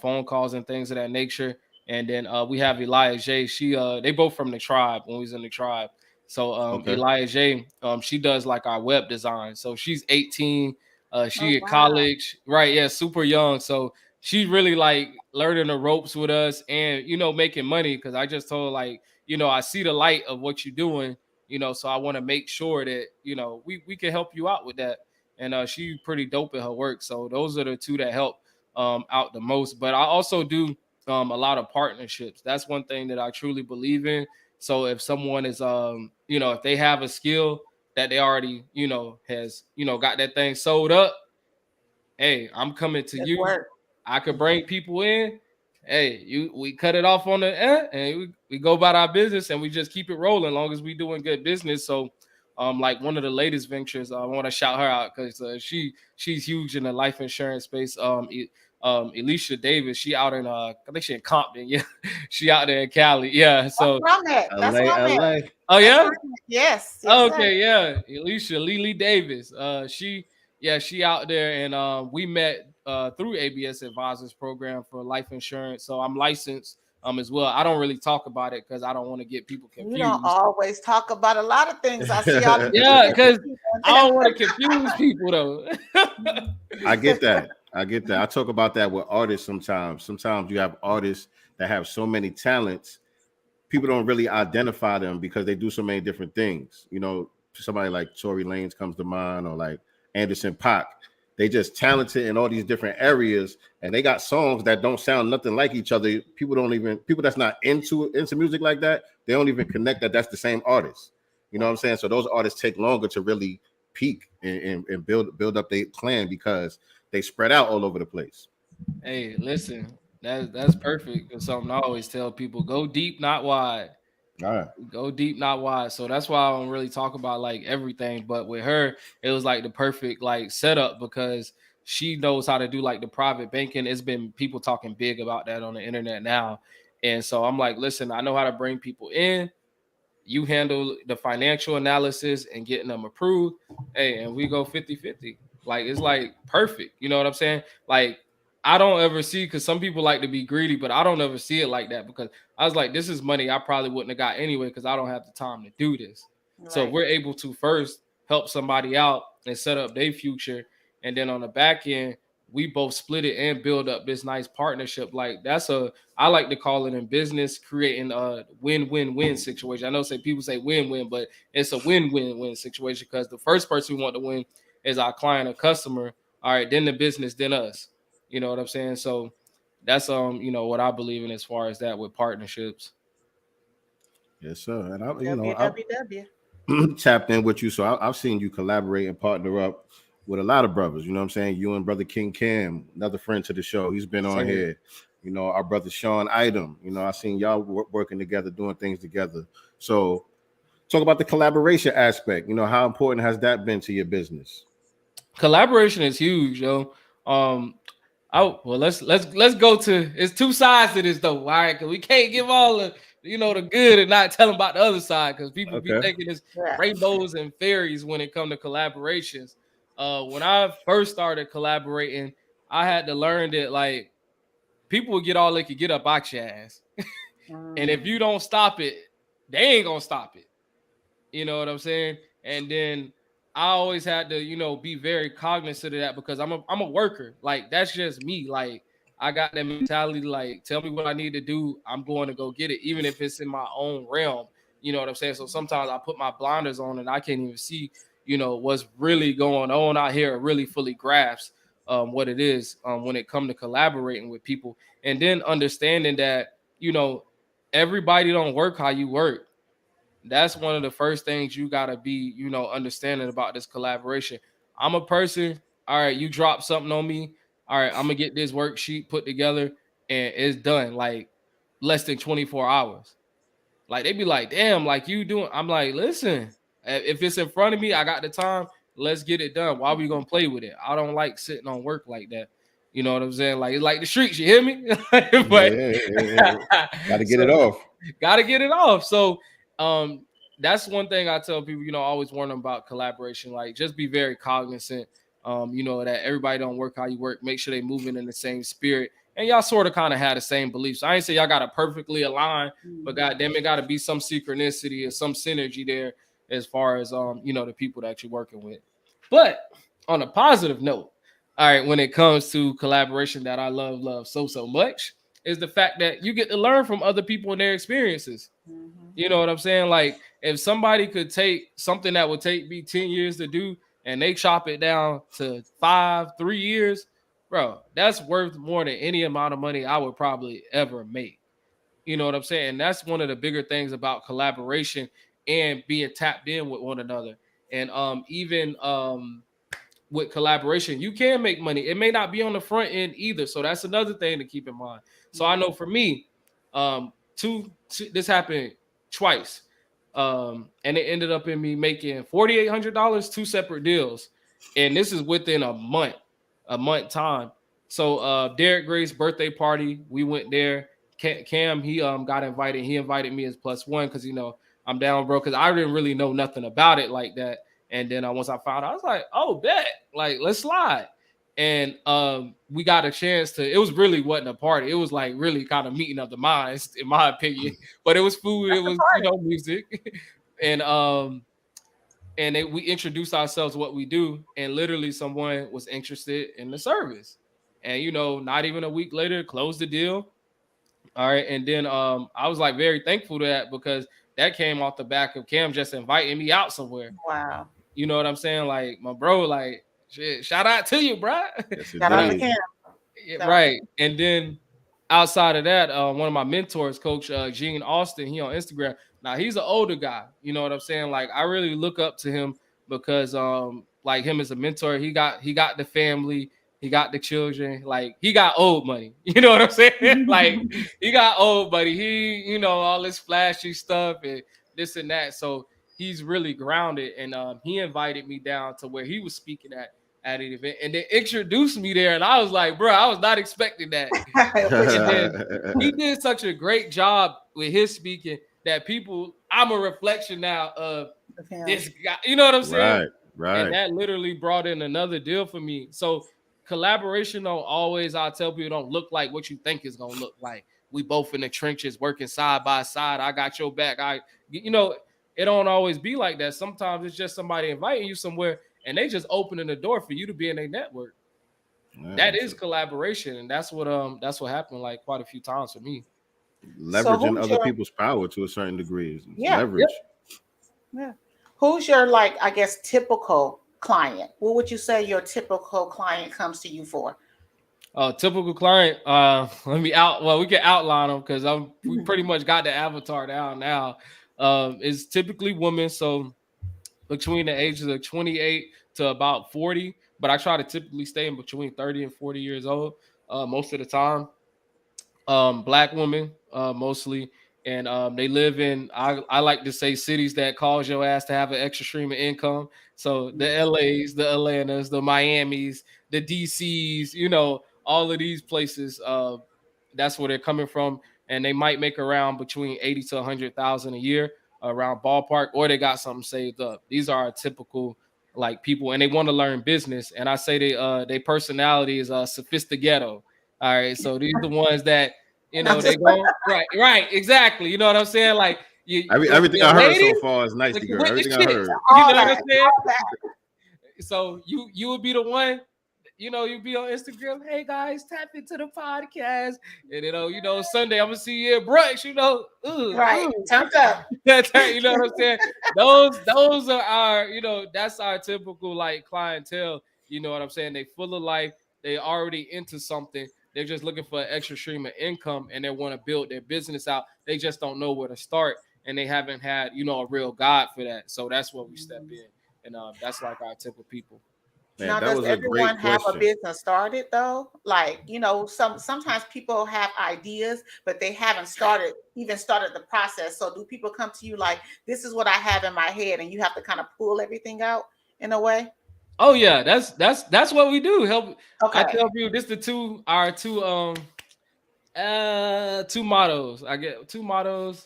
phone calls and things of that nature. And then we have Elijah. She they both from the tribe when we was in the tribe. So Elijah, she does like our web design. So she's 18. She at college, right? Yeah, super young. So she's really like learning the ropes with us, and making money, because I just told her, like, I see the light of what you're doing, so I want to make sure that we can help you out with that. And she's pretty dope at her work. So those are the two that help out the most. But I also do a lot of partnerships. That's one thing that I truly believe in. So if someone is if they have a skill that they already has got that thing sold up, hey, I'm coming to you.
Work.
I could bring people in. Hey, we cut it off on the end, and we go about our business, and we just keep it rolling, long as we doing good business. So like one of the latest ventures, I want to shout her out, because she's huge in the life insurance space. Alicia Davis, she out in I think she in Compton. Yeah, she out there in Cali. Yeah, so
That's LA.
Oh yeah,
yes.
Okay, yeah, Alicia Lily Davis. She out there, and we met through ABS Advisors program for life insurance. So I'm licensed as well. I don't really talk about it because I don't want to get people confused.
You don't always talk about a lot of things. I see all
yeah, because I don't want to confuse people though.
I get that. I talk about that with artists sometimes. Sometimes you have artists that have so many talents, people don't really identify them because they do so many different things. You know, somebody like Tory Lanez comes to mind, or like Anderson .Paak. They just talented in all these different areas, and they got songs that don't sound nothing like each other. People that's not into music like that, they don't even connect that that's the same artist. You know what I'm saying? So those artists take longer to really peak and build up their clan because they spread out all over the place.
Hey, listen, that's perfect. It's something I always tell people: go deep, not wide.
All right.
Go deep, not wide. So that's why I don't really talk about like everything. But with her, it was like the perfect like setup because she knows how to do like the private banking. It's been people talking big about that on the internet now. And so I'm like, listen, I know how to bring people in. You handle the financial analysis and getting them approved. Hey, and we go 50-50. Like, it's like perfect. You know what I'm saying? Like, I don't ever see, because some people like to be greedy, but I don't ever see it like that because I was like, this is money I probably wouldn't have got anyway because I don't have the time to do this. Right. So we're able to first help somebody out and set up their future. And then on the back end, we both split it and build up this nice partnership. Like I like to call it in business, creating a win-win-win situation. I know people say win-win, but it's a win-win-win situation because the first person we want to win is our client or customer. All right, then the business, then us. You know what I'm saying? So that's what I believe in as far as that with partnerships.
Yes, sir. And
WWW.
Tapped in with you, so I've seen you collaborate and partner up with a lot of brothers. You know what I'm saying? You and brother King Cam, another friend to the show. He's been on here. You know, our brother Sean Item. You know, I seen y'all working together, doing things together. So talk about the collaboration aspect. You know, how important has that been to your business?
Collaboration is huge, yo. Let's go to. It's two sides to this though, all right? Because we can't give all the the good and not tell them about the other side because people be thinking it's rainbows and fairies when it comes to collaborations. When I first started collaborating, I had to learn that like people would get all they could get up out your ass, and if you don't stop it, they ain't gonna stop it. You know what I'm saying? And then I always had to, be very cognizant of that because I'm a worker. Like, that's just me. Like, I got that mentality, like, tell me what I need to do. I'm going to go get it, even if it's in my own realm. You know what I'm saying? So sometimes I put my blinders on and I can't even see, what's really going on out here, really fully grasp what it is when it comes to collaborating with people. And then understanding that, everybody don't work how you work. That's one of the first things you got to be, understanding about this collaboration. I'm a person, all right, you drop something on me, all right, I'm going to get this worksheet put together and it's done, like, less than 24 hours. Like, they be like, damn, like, you doing? I'm like, listen, if it's in front of me, I got the time, let's get it done. Why we going to play with it? I don't like sitting on work like that. You know what I'm saying? Like, it's like the streets, you hear me? But
got to get it off.
Got to get it off. So, that's one thing I tell people, always warn them about collaboration. Like, just be very cognizant, that everybody don't work how you work. Make sure they moving in the same spirit. And y'all sort of kind of had the same beliefs. I ain't say y'all got to perfectly align, but goddamn, it got to be some synchronicity or some synergy there as far as, the people that you're working with. But on a positive note, all right, when it comes to collaboration that I love so much is the fact that you get to learn from other people and their experiences. You know what I'm saying? Like, if somebody could take something that would take me 10 years to do and they chop it down to 3 years, bro, that's worth more than any amount of money I would probably ever make. You know what I'm saying? And that's one of the bigger things about collaboration and being tapped in with one another. And even with collaboration, you can make money. It may not be on the front end either. So that's another thing to keep in mind. So I know for me, this happened twice. And it ended up in me making $4,800, 2 separate deals. And this is within a month time. So Derek Gray's birthday party, we went there. Cam, he got invited. He invited me as +1 because, I'm down, bro, because I didn't really know nothing about it like that. And then once I found out, I was like, oh, bet. Like, let's slide. And we got a chance to. It was really wasn't a party. It was like really kind of meeting of the minds, in my opinion. But it was food. It was music, and we introduced ourselves, what we do, and literally someone was interested in the service, and not even a week later, closed the deal. All right, and then I was like very thankful to that, because that came off the back of Cam just inviting me out somewhere.
Wow.
You know what I'm saying? Like, my bro, like, shit, shout out to you, bro.
Yes,
Shout out to Cam.
Yeah, right. And then outside of that, one of my mentors, Coach Gene Austin, he on Instagram. Now, he's an older guy. You know what I'm saying? Like, I really look up to him because like him as a mentor, he got the family, he got the children, like he got old money. You know what I'm saying? Like, he got old money. He, all this flashy stuff and this and that. So he's really grounded, and he invited me down to where he was speaking at an event, and then introduced me there, and I was like, bro, I was not expecting that. And then he did such a great job with his speaking that I'm a reflection now of this guy. You know what I'm saying?
Right.
And that literally brought in another deal for me. So collaboration don't always, I tell people, don't look like what you think it's gonna look like. We both in the trenches working side by side. I got your back. It don't always be like that. Sometimes it's just somebody inviting you somewhere and they just opening the door for you to be in their network. Yeah, that is collaboration, and that's what happened like quite a few times for me.
Leveraging other people's power to a certain degree. Leverage.
Yeah. Who's your, like, I guess, typical client? What would you say your typical client comes to you for?
Typical client. We can outline them because we pretty much got the avatar down now. It's typically women, so between the ages of 28 to about 40, but I try to typically stay in between 30 and 40 years old most of the time. Black women mostly, and they live in, I like to say, cities that cause your ass to have an extra stream of income. So the LAs, the Atlantas, the Miamis, the DCs, all of these places, that's where they're coming from, and they might make around between 80 to 100,000 a year around ballpark, or they got something saved up. These are our typical like people, and they want to learn business. And I say they personality is sophisticato. All right, so these are the ones that they go right, exactly. You know what I'm saying? Like
everything I heard so far is nice to go. Everything I heard,
you know what I'm saying? So you would be the one. You be on Instagram. Hey guys, tap into the podcast, and Sunday I'm gonna see you at brunch.
Turned up.
You know what I'm saying? Those are our, that's our typical like clientele. You know what I'm saying? They full of life. They already into something. They're just looking for an extra stream of income, and they want to build their business out. They just don't know where to start, and they haven't had a real guide for that. So that's where we step in, and that's like our typical people.
Man,
now, does everyone have a business started though? Like, sometimes people have ideas, but they haven't started the process. So do people come to you like, this is what I have in my head, and you have to kind of pull everything out in a way?
Oh yeah, that's what we do. Help. Okay. I tell you, this our two mottos. I get two mottos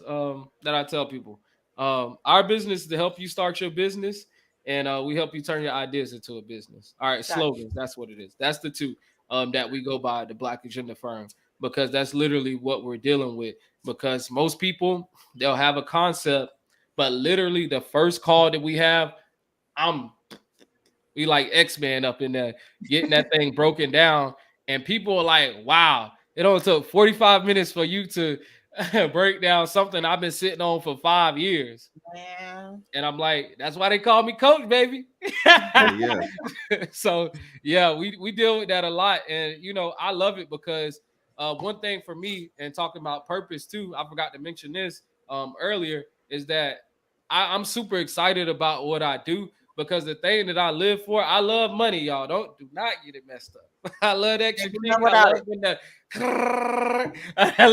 that I tell people. Our business is to help you start your business, and we help you turn your ideas into a business. All right, slogans. That's what it is. That's the two that we go by, the Black Agenda Firm, because that's literally what we're dealing with. Because most people, they'll have a concept, but literally the first call that we have, we like X-Men up in there getting that thing broken down, and people are like, wow, it only took 45 minutes for you to break down something I've been sitting on for 5 years. Man. And I'm like, that's why they call me coach, baby. Yeah. So yeah, we deal with that a lot. And I love it because one thing for me, and talking about purpose too, I forgot to mention this earlier, is that I'm super excited about what I do. Because the thing that I live for, I love money, y'all. Do not get it messed up. I love that. I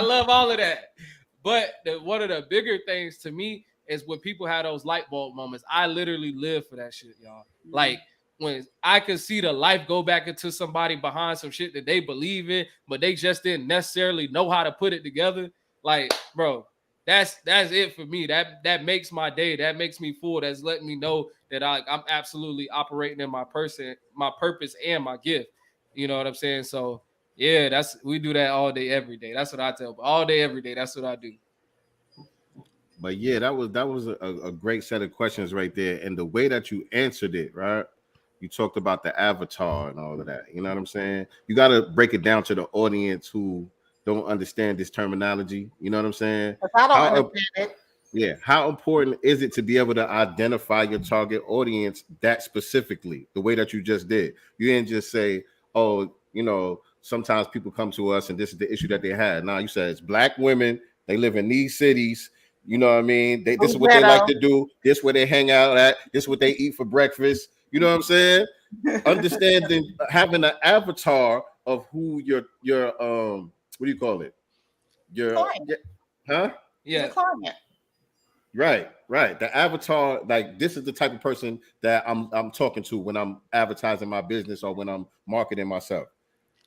love all of that. But one of the bigger things to me is when people have those light bulb moments. I literally live for that shit, y'all. Mm-hmm. Like when I can see the life go back into somebody behind some shit that they believe in, but they just didn't necessarily know how to put it together. Like, bro, that's it for me. That makes my day. That makes me full. That's letting me know that I'm absolutely operating in my purpose and my gift. You know what I'm saying? So yeah, we do that all day, every day. That's what I tell people. All day, every day. That's what I do.
But yeah, that was a great set of questions right there. And the way that you answered it, right? You talked about the avatar and all of that. You know what I'm saying? You got to break it down to the audience who don't understand this terminology. You know what I'm saying?
I don't understand it.
Yeah. How important is it to be able to identify your target audience that specifically, the way that you just did? You didn't just say, oh, you know, sometimes people come to us and this is the issue that they had. Now you said it's Black women. They live in these cities. You know what I mean? This is what they like to do. This is where they hang out at. This is what they eat for breakfast. You know what I'm saying? Understanding, having an avatar of who your what do you call it? Your
client.
Huh?
Yeah.
The client.
Right. The avatar, like this is the type of person that I'm talking to when I'm advertising my business or when I'm marketing myself.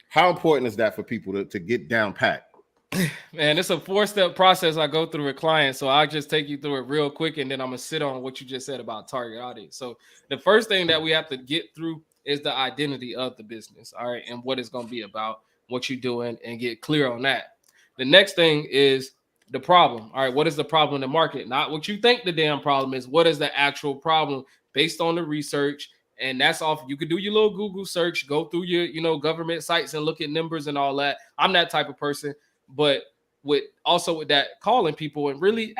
How important is that for people to get down pat?
Man, it's a 4-step process I go through with clients. So I'll just take you through it real quick, and then I'm going to sit on what you just said about target audience. So the first thing that we have to get through is the identity of the business, all right, and what it's going to be about, what you're doing, and get clear on that. The next thing is the problem. All right, what is the problem in the market? Not what you think the damn problem is. What is the actual problem based on the research? And that's off. You could do your little Google search, go through your government sites and look at numbers and all that. I'm that type of person. But with that calling people and really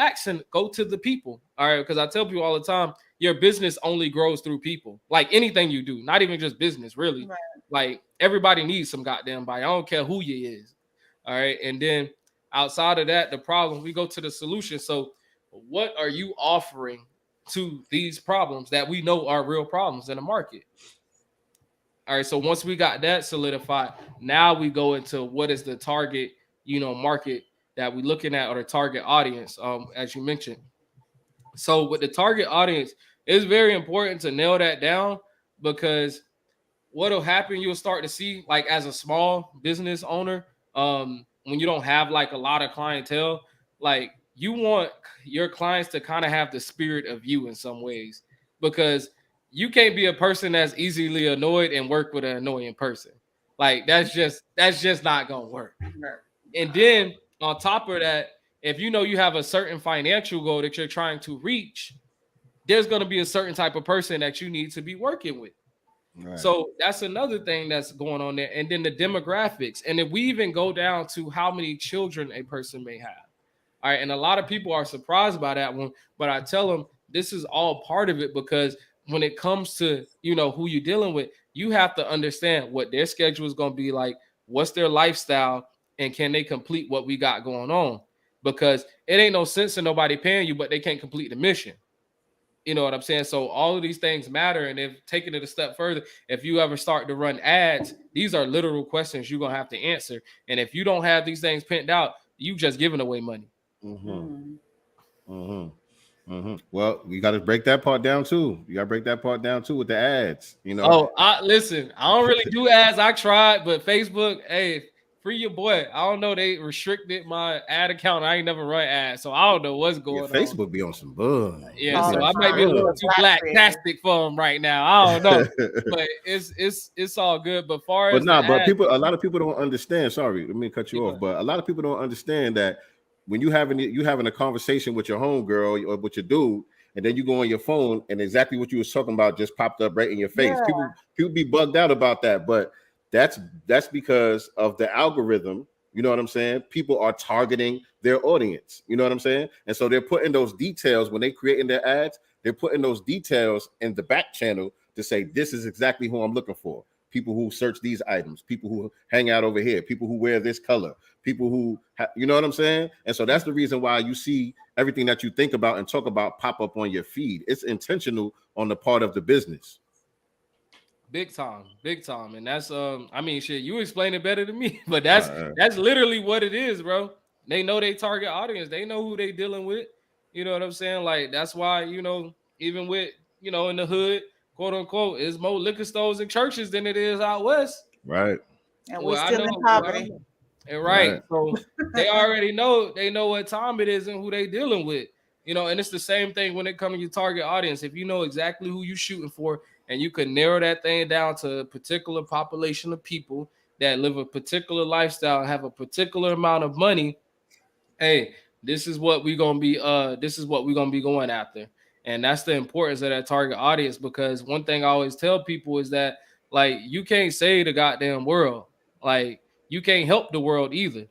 go to the people. All right. Because I tell people all the time, your business only grows through people. Like anything you do, not even just business, really. Right. Like everybody needs some goddamn body. I don't care who you is. All right. And then outside of that, the problem, we go to the solution. So what are you offering to these problems that we know are real problems in the market? All right. So once we got that solidified, now we go into what is the target market that we're looking at, or the target audience, as you mentioned. So with the target audience, it's very important to nail that down, because what'll happen, you'll start to see, like as a small business owner, when you don't have like a lot of clientele, like you want your clients to kind of have the spirit of you in some ways, because you can't be a person that's easily annoyed and work with an annoying person. Like that's just not gonna work. And then on top of that, if you have a certain financial goal that you're trying to reach, there's going to be a certain type of person that you need to be working with. Right. So that's another thing that's going on there. And then the demographics. And if we even go down to how many children a person may have. All right. And a lot of people are surprised by that one. But I tell them this is all part of it, because when it comes to, who you're dealing with, you have to understand what their schedule is going to be like, what's their lifestyle, and can they complete what we got going on? Because it ain't no sense in nobody paying you, but they can't complete the mission. You know what I'm saying? So all of these things matter. And if taking it a step further, if you ever start to run ads, these are literal questions you're going to have to answer. And if you don't have these things pinned out, you just giving away money.
Well, you got to break that part down too. You got to break that part down too with the ads,
Listen, I don't really do ads. I tried, but Facebook, hey, free your boy. I don't know. They restricted my ad account. I ain't never run ads, so I don't know what's going on.
Facebook be on some bug.
Yeah, so I might be a little too black-tastic for them right now. I don't know, but it's all good. But a lot of people don't understand. Sorry, let me cut you off. But a lot of people don't understand that when you having a conversation with your homegirl or with your dude, and then you go on your phone and exactly what you was talking about just popped up right in your face. Yeah. People be bugged out about that, but that's because of the algorithm. You know what I'm saying? People are targeting their audience. You know what I'm saying? And so they're putting those details when they creating their ads. They're putting those details in the back channel to say, this is exactly who I'm looking for. People who search these items, people who hang out over here, people who wear this color, people who, you know what I'm saying? And so that's the reason why you see everything that you think about and talk about pop up on your feed. It's intentional on the part of the business. Big time. And that's shit, you explain it better than me, but that's literally what it is, bro. They know they target audience. They know who they dealing with. You know what I'm saying? Like that's why, even with, in the hood, quote unquote, is more liquor stores and churches than it is out west.
Right.
And we're still in poverty.
Right. So they already know, they know what time it is and who they dealing with. You know, and it's the same thing when it comes to your target audience. If you know exactly who you're shooting for and you can narrow that thing down to a particular population of people that live a particular lifestyle and have a particular amount of money, hey, this is what we're gonna be going after. And that's the importance of that target audience, because one thing I always tell people is that, like, you can't save the goddamn world. Like, you can't help the world either.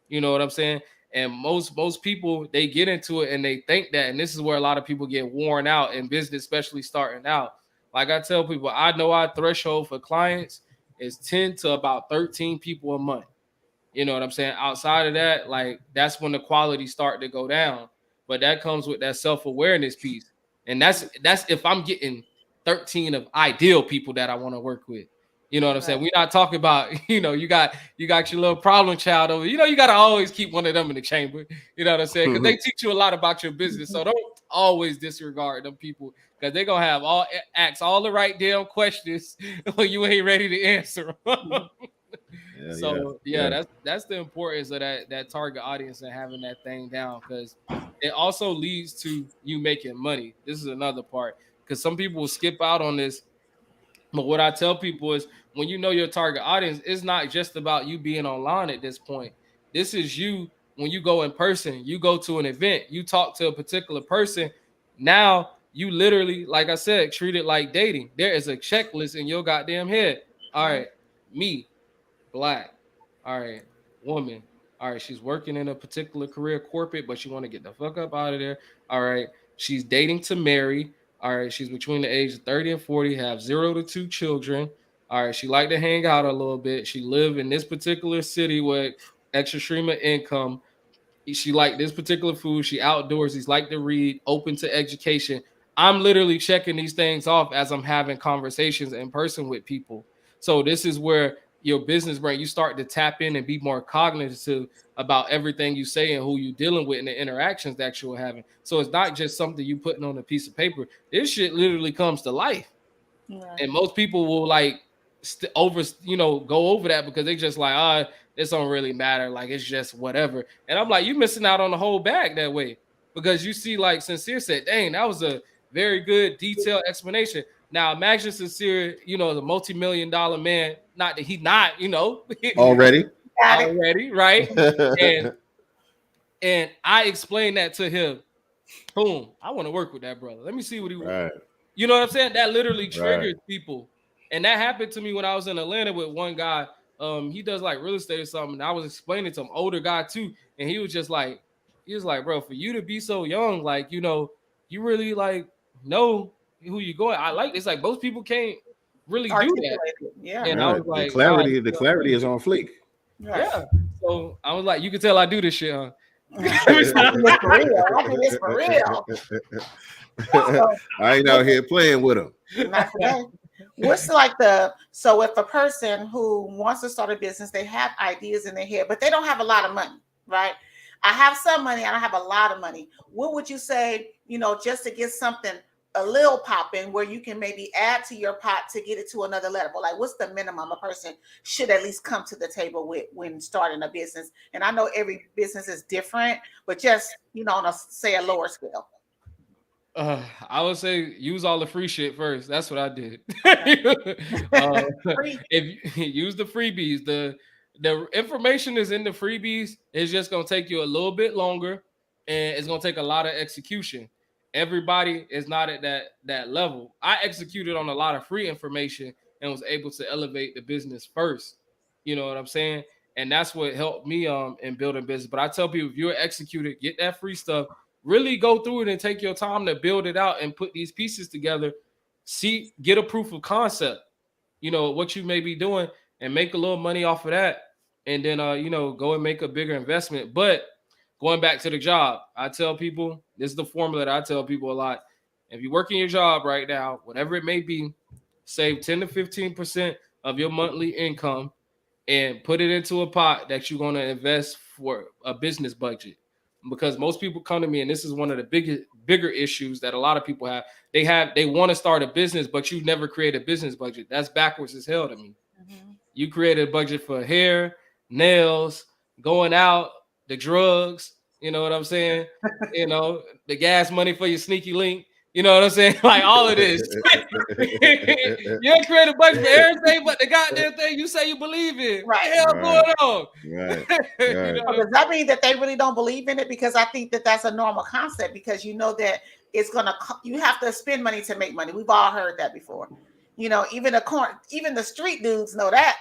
You know what I'm saying? And most people, they get into it and they think that, and this is where a lot of people get worn out in business, especially starting out. Like I tell people, I know our threshold for clients is 10 to about 13 people a month. You know what I'm saying? Outside of that, like, that's when the quality start to go down. But that comes with that self-awareness piece. And that's if I'm getting 13 of ideal people that I want to work with. You know what I'm saying? We're not talking about, you got your little problem child over. You got to always keep one of them in the chamber. You know what I'm saying? Because they teach you a lot about your business. So don't always disregard them people, because they're going to have ask all the right damn questions when you ain't ready to answer them. That's the importance of that target audience and having that thing down, because it also leads to you making money. This is another part, because some people will skip out on this. But what I tell people is, when you know your target audience, it's not just about you being online at this point. This is you when you go in person, you go to an event, you talk to a particular person. Now you literally, like I said, treat it like dating. There is a checklist in your goddamn head. All right, me, Black. All right, woman. All right, she's working in a particular career, corporate, but she want to get the fuck up out of there. All right, she's dating to marry. All right, she's between the age of 30 and 40, have 0 to 2 children. All right, she like to hang out a little bit. She live in this particular city with extra stream of income. She like this particular food. She outdoors. She's like to read, open to education. I'm literally checking these things off as I'm having conversations in person with people. So this is where your business brain, you start to tap in and be more cognitive about everything you say and who you're dealing with and the interactions that you're having. So it's not just something you putting on a piece of paper. This shit literally comes to life. Yeah. And most people will go over that because they just like, this don't really matter. Like, it's just whatever. And I'm like, you missing out on the whole bag that way, because you see, like Sincere said, dang, that was a very good detailed explanation. Now imagine Sincere, the multi-million-dollar man. Not that he not, already, right? and I explained that to him. Boom! I want to work with that brother. Let me see what he wants. You know what I'm saying? That literally triggers people, and that happened to me when I was in Atlanta with one guy. He does like real estate or something. And I was explaining to him, older guy too, and he was like, bro, for you to be so young, like, you really like know who you going. I like it's like most people can't really do that.
Yeah.
And I was like,
the clarity is on fleek.
Yeah. So I was like, you can tell I do this shit, huh?
I do this for real.
I ain't out here playing with them.
What's so if a person who wants to start a business, they have ideas in their head, but they don't have a lot of money, right? I have some money, I don't have a lot of money. What would you say, just to get something a little popping where you can maybe add to your pot to get it to another level? Like, what's the minimum a person should at least come to the table with when starting a business? And I know every business is different, but just, on a lower scale.
I would say use all the free shit first. That's what I did. If you use the freebies, the information is in the freebies. It's just going to take you a little bit longer, and it's going to take a lot of execution. Everybody is not at that level. I executed on a lot of free information and was able to elevate the business first. You know what I'm saying? And that's what helped me in building business. But I tell people, if you're executed, get that free stuff, really go through it and take your time to build it out and put these pieces together. Get a proof of concept, what you may be doing, and make a little money off of that. And then, go and make a bigger investment. But going back to the job, I tell people, this is the formula that I tell people a lot. If you're working your job right now, whatever it may be, save 10 to 15% of your monthly income and put it into a pot that you're going to invest for a business budget. Because most people come to me, and this is one of the bigger issues that a lot of people have. They want to start a business, but you never create a business budget. That's backwards as hell to me. Mm-hmm. You create a budget for hair, nails, going out, the drugs, you know what I'm saying? You know, the gas money for your sneaky link. You know what I'm saying? Like all of this. You create a bunch for everything but the goddamn thing you say you believe in. What the hell going on?
You know, does that mean that they really don't believe in it? Because I think that that's a normal concept, because you know that it's gonna, you have to spend money to make money. We've all heard that before. You know, even the street dudes know that.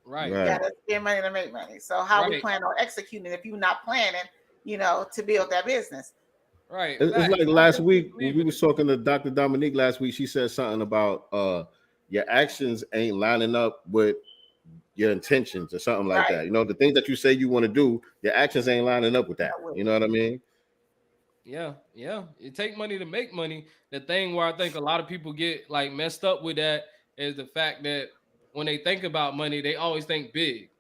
Right.
You gotta spend money to make money. So how we plan on executing if you're not planning, you know, to build that business?
Right.
It's like last week when we was talking to Dr. Dominique last week. She said something about your actions ain't lining up with your intentions or something like that. You know, the things that you say you want to do, your actions ain't lining up with that. You know what I mean?
Yeah. It take money to make money. The thing where I think a lot of people get like messed up with that is the fact that when they think about money, they always think big,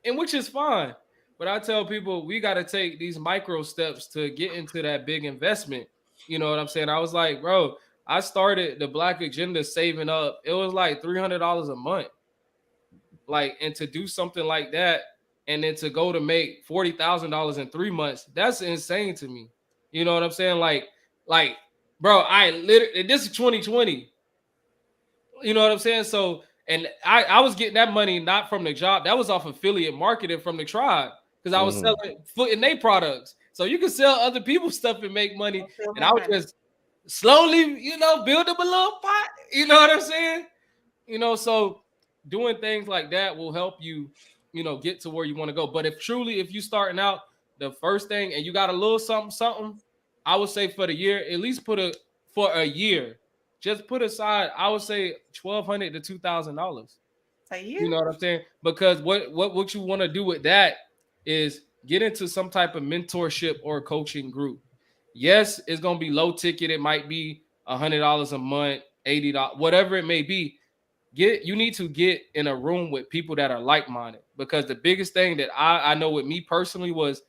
and which is fine. But I tell people we got to take these micro steps to get into that big investment. You know what I'm saying? I was like, bro, I started the Black Agenda saving up. It was like $300 a month. Like, and to do something like that, and then to go to make $40,000 in 3 months, that's insane to me. You know what I'm saying? Like, bro, I literally, this is 2020. You know what I'm saying? So, and I was getting that money not from the job. That was off affiliate marketing from the tribe, because I was selling foot in their products. So you can sell other people's stuff and make money. And I was just slowly, you know, build up a little pot. You know what I'm saying? You know, so doing things like that will help you, you know, get to where you want to go. But if you starting out, the first thing, and you got a little something, I would say for the year, at least for a year, just put aside, I would say $1,200 to $2,000
a year.
You know what I'm saying? Because what you want to do with that is get into some type of mentorship or coaching group. Yes, it's gonna be low ticket. It might be $100 a month, $80, whatever it may be. You need to get in a room with people that are like-minded, because the biggest thing that I know with me personally was,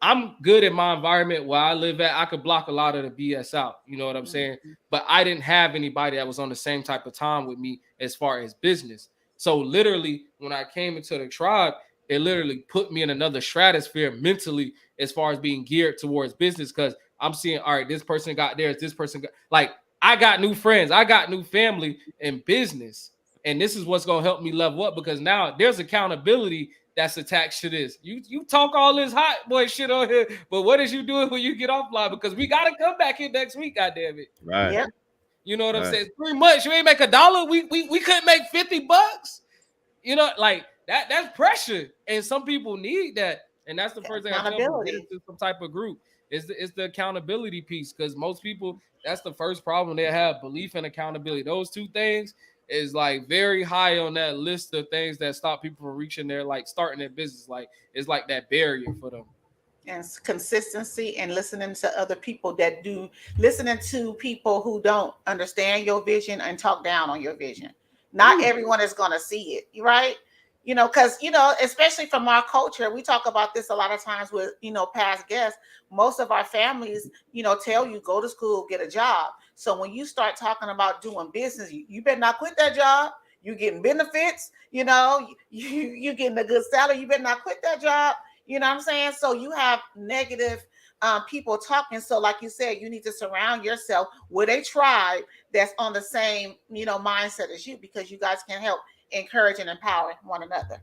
I'm good in my environment where I live at. I could block a lot of the BS out. You know what I'm saying? But I didn't have anybody that was on the same type of time with me as far as business. So literally, when I came into the tribe, it literally put me in another stratosphere mentally as far as being geared towards business, because I'm seeing, all right, this person got theirs, this person got, like, I got new friends, I got new family in business. And this is what's going to help me level up, because now there's accountability that's attached to this. You talk all this hot boy shit on here, but what is you doing when you get offline? Because we got to come back here next week, goddamn it.
Right.
Yep.
You know what I'm saying? It's 3 months. You ain't make $1. We couldn't make $50. You know, like that's pressure. And some people need that. And that's the first thing I tell them, get into some type of group. It's the accountability piece, because most people, that's the first problem they have, belief and accountability. Those two things is like very high on that list of things that stop people from reaching their, like, starting their business. Like, it's like that barrier for them.
And consistency, and listening to other people listening to people who don't understand your vision and talk down on your vision. Not everyone is going to see it, right? You know, because, you know, especially from our culture, we talk about this a lot of times with, you know, past guests. Most of our families, you know, tell you, go to school, get a job. So when you start talking about doing business, you better not quit that job. You getting benefits, you know, you getting a good salary. You better not quit that job. You know what I'm saying? So you have negative people talking. So like you said, you need to surround yourself with a tribe that's on the same, you know, mindset as you, because you guys can help encourage and empower one another.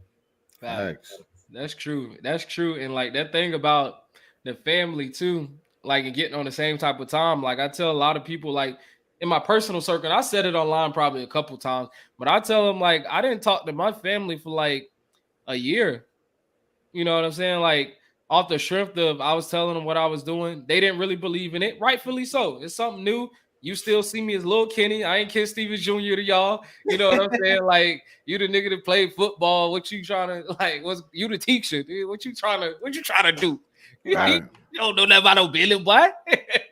Facts. That's true. That's true. And like that thing about the family too, like getting on the same type of time. Like I tell a lot of people, like in my personal circle, I said it online probably a couple times, but I tell them, like, I didn't talk to my family for like a year. You know what I'm saying? Like, off the strength of I was telling them what I was doing, they didn't really believe in it. Rightfully so. It's something new. You still see me as little Kenny. I ain't Ken Stevens Jr. to y'all. You know what I'm saying? Like, you the nigga that played football. What you trying to, like, you the teacher, dude? What you trying to do? Right. You don't know nothing about no Billy, boy.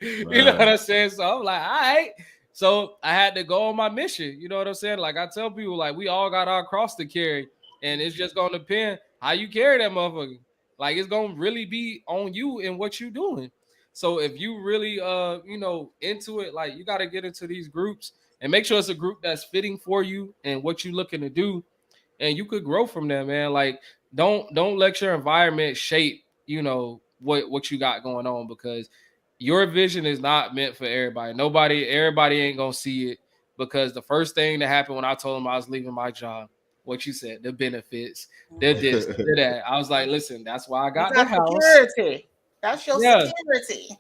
You know what I'm saying? So I'm like, all right. So I had to go on my mission. You know what I'm saying? Like, I tell people, like, we all got our cross to carry, and it's just gonna depend how you carry that motherfucker. Like, it's gonna really be on you and what you doing. So if you really you know, into it, like, you got to get into these groups and make sure it's a group that's fitting for you and what you're looking to do, and you could grow from there, man. Like, don't let your environment shape, you know, what you got going on, because your vision is not meant for everybody. Everybody ain't gonna see it, because the first thing that happened when I told them I was leaving my job, what you said, the benefits, the this, the that. I was like, listen, that's why I got the house.
Security. That's your security.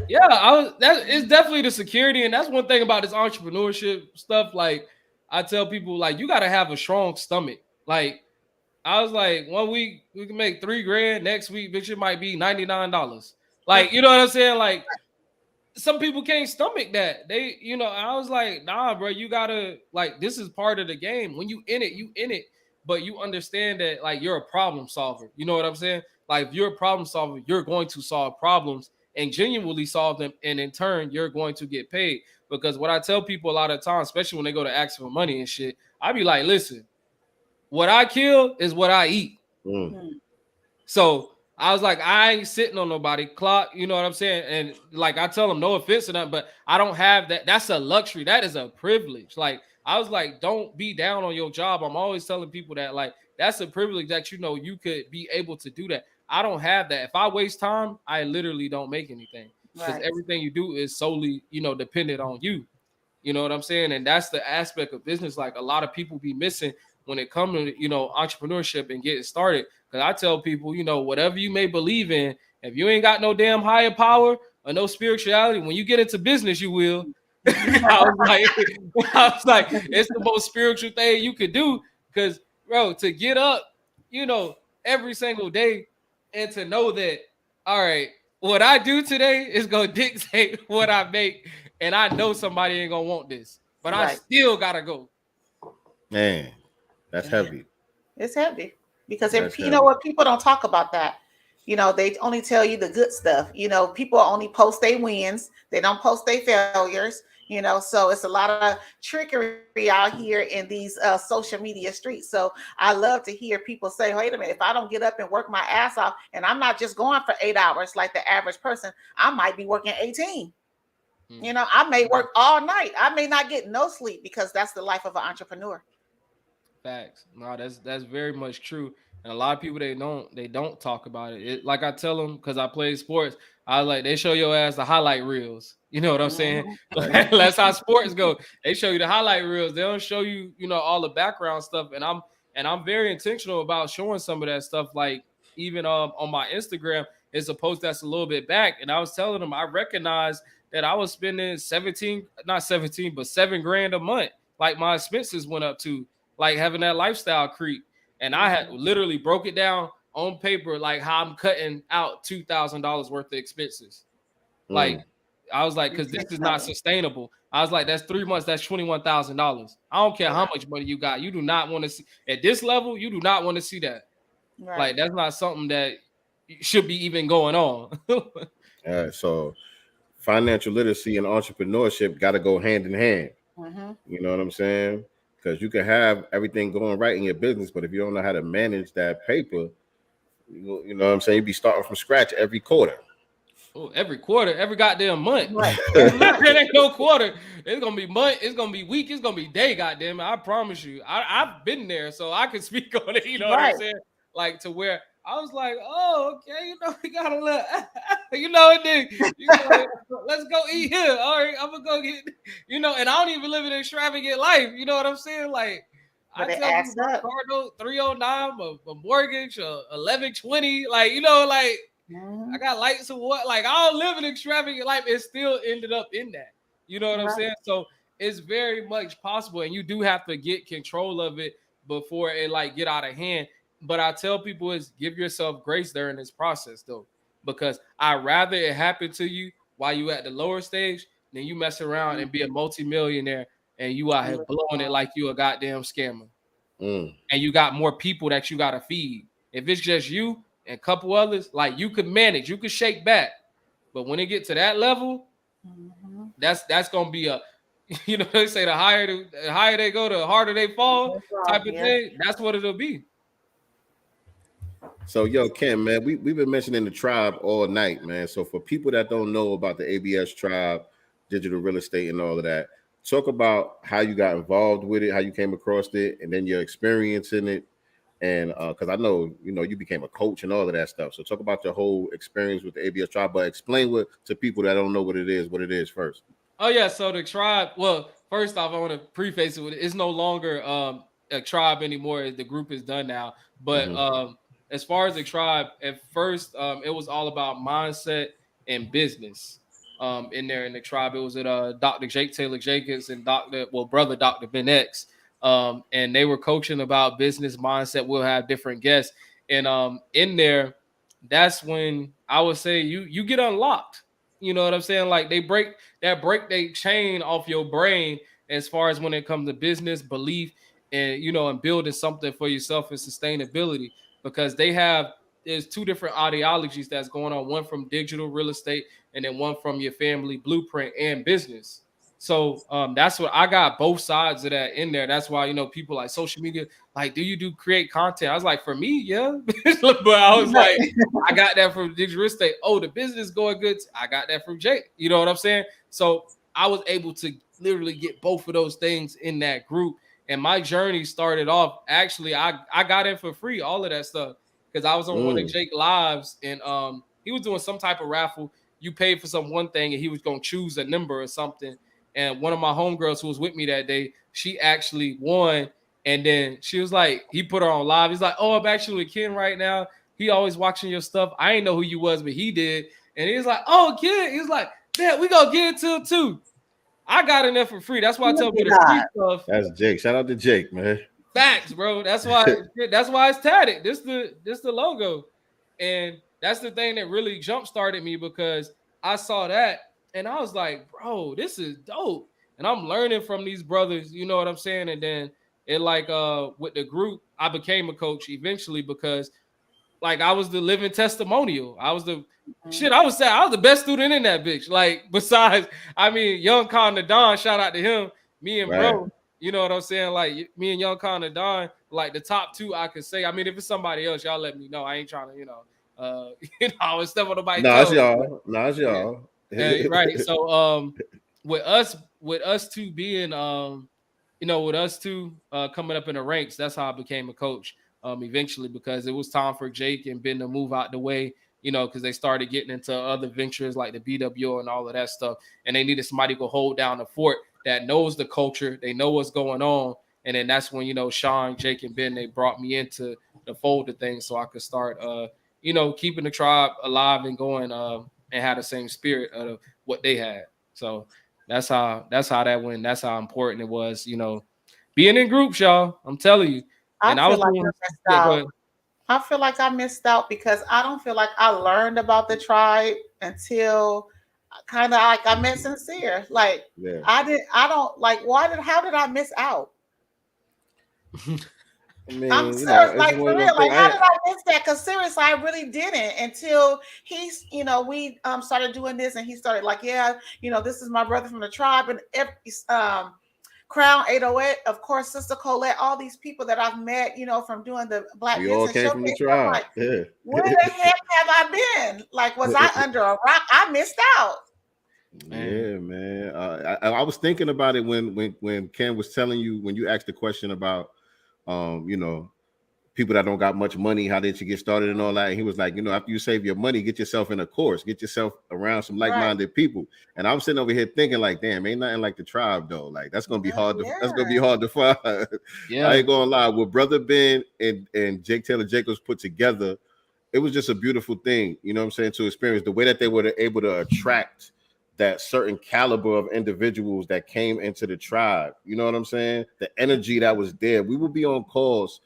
Yeah, that is definitely the security, and that's one thing about this entrepreneurship stuff. Like, I tell people, like, you gotta have a strong stomach. Like, I was like, 1 week we can make $3 grand. Next week, bitch, it might be $99. Like, you know what I'm saying? Like, some people can't stomach that. They, you know, I was like, nah, bro, you gotta, like, this is part of the game. When you in it, you in it. But you understand that, like, you're a problem solver. You know what I'm saying? Like, if you're a problem solver, you're going to solve problems and genuinely solve them. And in turn, you're going to get paid. Because what I tell people a lot of times, especially when they go to ask for money and shit, I be like, listen, what I kill is what I eat. So I was like, I ain't sitting on nobody clock, you know what I'm saying? And like, I tell them, no offense to that, but I don't have that. That's a luxury. That is a privilege. Like, I was like, don't be down on your job. I'm always telling people that, like, that's a privilege that, you know, you could be able to do that. I don't have that. If I waste time, I literally don't make anything, because everything you do is solely, you know, dependent on you. You know what I'm saying? And that's the aspect of business, like, a lot of people be missing when it comes to, you know, entrepreneurship and getting started. Because I tell people, you know, whatever you may believe in, if you ain't got no damn higher power or no spirituality, when you get into business, you will. I was like, it's the most spiritual thing you could do. Because, bro, to get up, you know, every single day and to know that, all right, what I do today is going to dictate what I make. And I know somebody ain't going to want this, but I still got to go.
Man, that's heavy.
It's heavy. Because if you know what, people don't talk about that. You know, they only tell you the good stuff. You know, people only post their wins. They don't post their failures. You know, so it's a lot of trickery out here in these social media streets. So I love to hear people say, wait a minute, if I don't get up and work my ass off, and I'm not just going for 8 hours like the average person, I might be working 18. You know, I may work all night. I may not get no sleep, because that's the life of an entrepreneur.
Facts. No, that's very much true. And a lot of people, they don't talk about it. Like I tell them, because I play sports, I like, they show your ass the highlight reels. You know what I'm saying? Like, that's how sports go. They show you the highlight reels. They don't show you, you know, all the background stuff. And I'm very intentional about showing some of that stuff. Like, even on my Instagram, it's a post that's a little bit back. And I was telling them, I recognized that I was spending $7 grand a month. Like, my expenses went up to, like, having that lifestyle creep. And I had literally broke it down on paper, like, how I'm cutting out $2,000 worth of expenses. Like, I was like, because this is not sustainable. I was like, that's 3 months, that's $21,000. I don't care how much money you got. You do not want to see at this level. You do not want to see that. Like, that's not something that should be even going on.
So financial literacy and entrepreneurship got to go hand in hand. You know what I'm saying? Because you can have everything going right in your business, but if you don't know how to manage that paper, you know what I'm saying? You be starting from scratch every quarter.
Oh, every quarter, every goddamn month. Right. There ain't no quarter. It's gonna be month. It's gonna be week. It's gonna be day. Goddamn it! I promise you. I've been there, so I can speak on it. You know what I'm saying? Like, to where I was like, oh, okay, you know, we gotta let, you know, and then you know, let's go eat here. All right, I'm gonna go get, you know, and I don't even live an extravagant life. You know what I'm saying? Like, I tell people my car note 309, a mortgage, 1120, like, you know, like, I got lights and what, like, I don't live an extravagant life. It still ended up in that. You know what I'm saying? So it's very much possible, and you do have to get control of it before it like get out of hand. But I tell people is give yourself grace during this process, though, because I'd rather it happen to you while you at the lower stage than you mess around and be a multimillionaire and you out here blowing it like you a goddamn scammer. And you got more people that you got to feed. If it's just you and a couple others, like, you could manage, you could shake back. But when it get to that level, that's going to be a, you know, they say the higher they go, the harder they fall type of thing. That's what it'll be.
So, yo, Kim, man, we've been mentioning the tribe all night, man. So for people that don't know about the ABS tribe, digital real estate and all of that, talk about how you got involved with it, how you came across it, and then your experience in it, And because I know, you became a coach and all of that stuff. So talk about your whole experience with the ABS tribe, but explain to people that don't know what it is first.
Oh yeah, so the tribe. Well, first off, I want to preface it with it's no longer a tribe anymore. The group is done now. But as far as the tribe, at first it was all about mindset and business. In there in the tribe, it was at Dr. Jake Taylor Jacobs and brother Dr. Ben X. And they were coaching about business mindset. We'll have different guests, and in there, that's when I would say you get unlocked. You know what I'm saying? Like they break their chain off your brain as far as when it comes to business, belief, and and building something for yourself and sustainability. Because there's two different ideologies that's going on, one from digital real estate and then one from your family blueprint and business. So that's what I got, both sides of that in there. That's why people like social media, like, do you create content? I was like, for me, yeah. But I was like, I got that from digital real estate. Oh, the business going good. I got that from Jake. You know what I'm saying? So I was able to literally get both of those things in that group. And my journey started off, actually, I got in for free, all of that stuff. Because I was on one of Jake lives, and he was doing some type of raffle. You paid for one thing, and he was going to choose a number or something. And one of my homegirls who was with me that day, she actually won. And then she was like, he put her on live. He's like, oh, I'm actually with Ken right now. He always watching your stuff. I didn't know who you was, but he did. And he was like, oh, Ken. He was like, yeah, we going to get into it too. I got in there for free. That's why I tell people the free stuff.
That's Jake. Shout out to Jake, man.
Facts, bro. That's why it's tatted. This the logo. And that's the thing that really jump started me, because I saw that and I was like, bro, this is dope. And I'm learning from these brothers, you know what I'm saying? And then it with the group, I became a coach eventually, because like I was the living testimonial. I was the I was the best student in that bitch. Like besides, Young Khan the Don, shout out to him, me and bro. You know what I'm saying? Like me and Young Khan and Don, like the top two I could say. If it's somebody else, y'all let me know. I ain't trying to, step on nobody's toes.
It's y'all.
Yeah. Right. So with us two being with us two coming up in the ranks, that's how I became a coach eventually, because it was time for Jake and Ben to move out the way, because they started getting into other ventures like the BWO and all of that stuff. And they needed somebody to go hold down the fort that knows the culture, they know what's going on. And then that's when, Sean, Jake, and Ben, they brought me into the fold of things so I could start, keeping the tribe alive and going and had the same spirit of what they had. So that's how that went. That's how important it was, being in groups, y'all. I'm telling you. And I
feel like I missed out because I don't feel like I learned about the tribe until kind of like I met Sincere. Like how did I miss out? I'm serious, like for real. Like, how did I miss that? Because seriously, I really didn't until he's, we started doing this, and he started like, this is my brother from the tribe, and Crown 808, of course, Sister Colette, all these people that I've met, from doing the Black
we all came from the tribe.
Like, where the heck have I been? Like, was I under a rock? I missed out.
Yeah, man. I was thinking about it when Ken was telling you, when you asked the question about people that don't got much money, how did you get started and all that? And he was like, after you save your money, get yourself in a course, get yourself around some like-minded people. And I'm sitting over here thinking like, damn, ain't nothing like the tribe though. Like that's gonna be hard to find. Yeah, I ain't gonna lie. What Brother Ben and Jake Taylor Jacobs put together, it was just a beautiful thing, you know what I'm saying, to experience the way that they were able to attract that certain caliber of individuals that came into the tribe. You know what I'm saying? The energy that was there. We would be on calls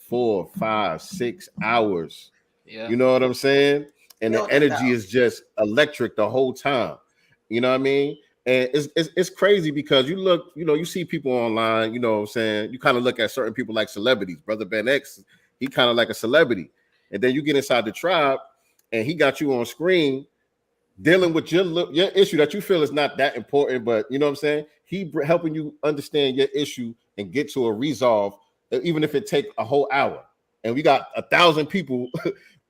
4, 5, 6 hours. Yeah. You know what I'm saying? And the energy is just electric the whole time. You know what I mean? And it's crazy because you look, you see people online, you know what I'm saying? You kind of look at certain people like celebrities. Brother Ben X, he kind of like a celebrity. And then you get inside the tribe and he got you on screen dealing with your issue that you feel is not that important, but you know what I'm saying? He helping you understand your issue and get to a resolve, even if it take a whole hour. And we got 1,000 people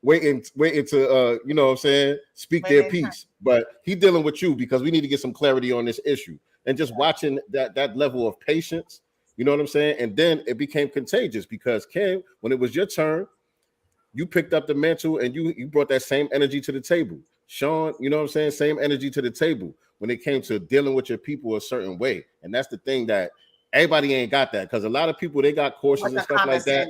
waiting to you know what I'm saying, speak their piece. But he dealing with you because we need to get some clarity on this issue. And just watching that level of patience, You know what I'm saying? And then it became contagious because Kim, when it was your turn, you picked up the mantle and you brought that same energy to the table. Sean, you know what I'm saying? Same energy to the table when it came to dealing with your people a certain way. And that's the thing that everybody ain't got that, because a lot of people, they got courses and stuff like that.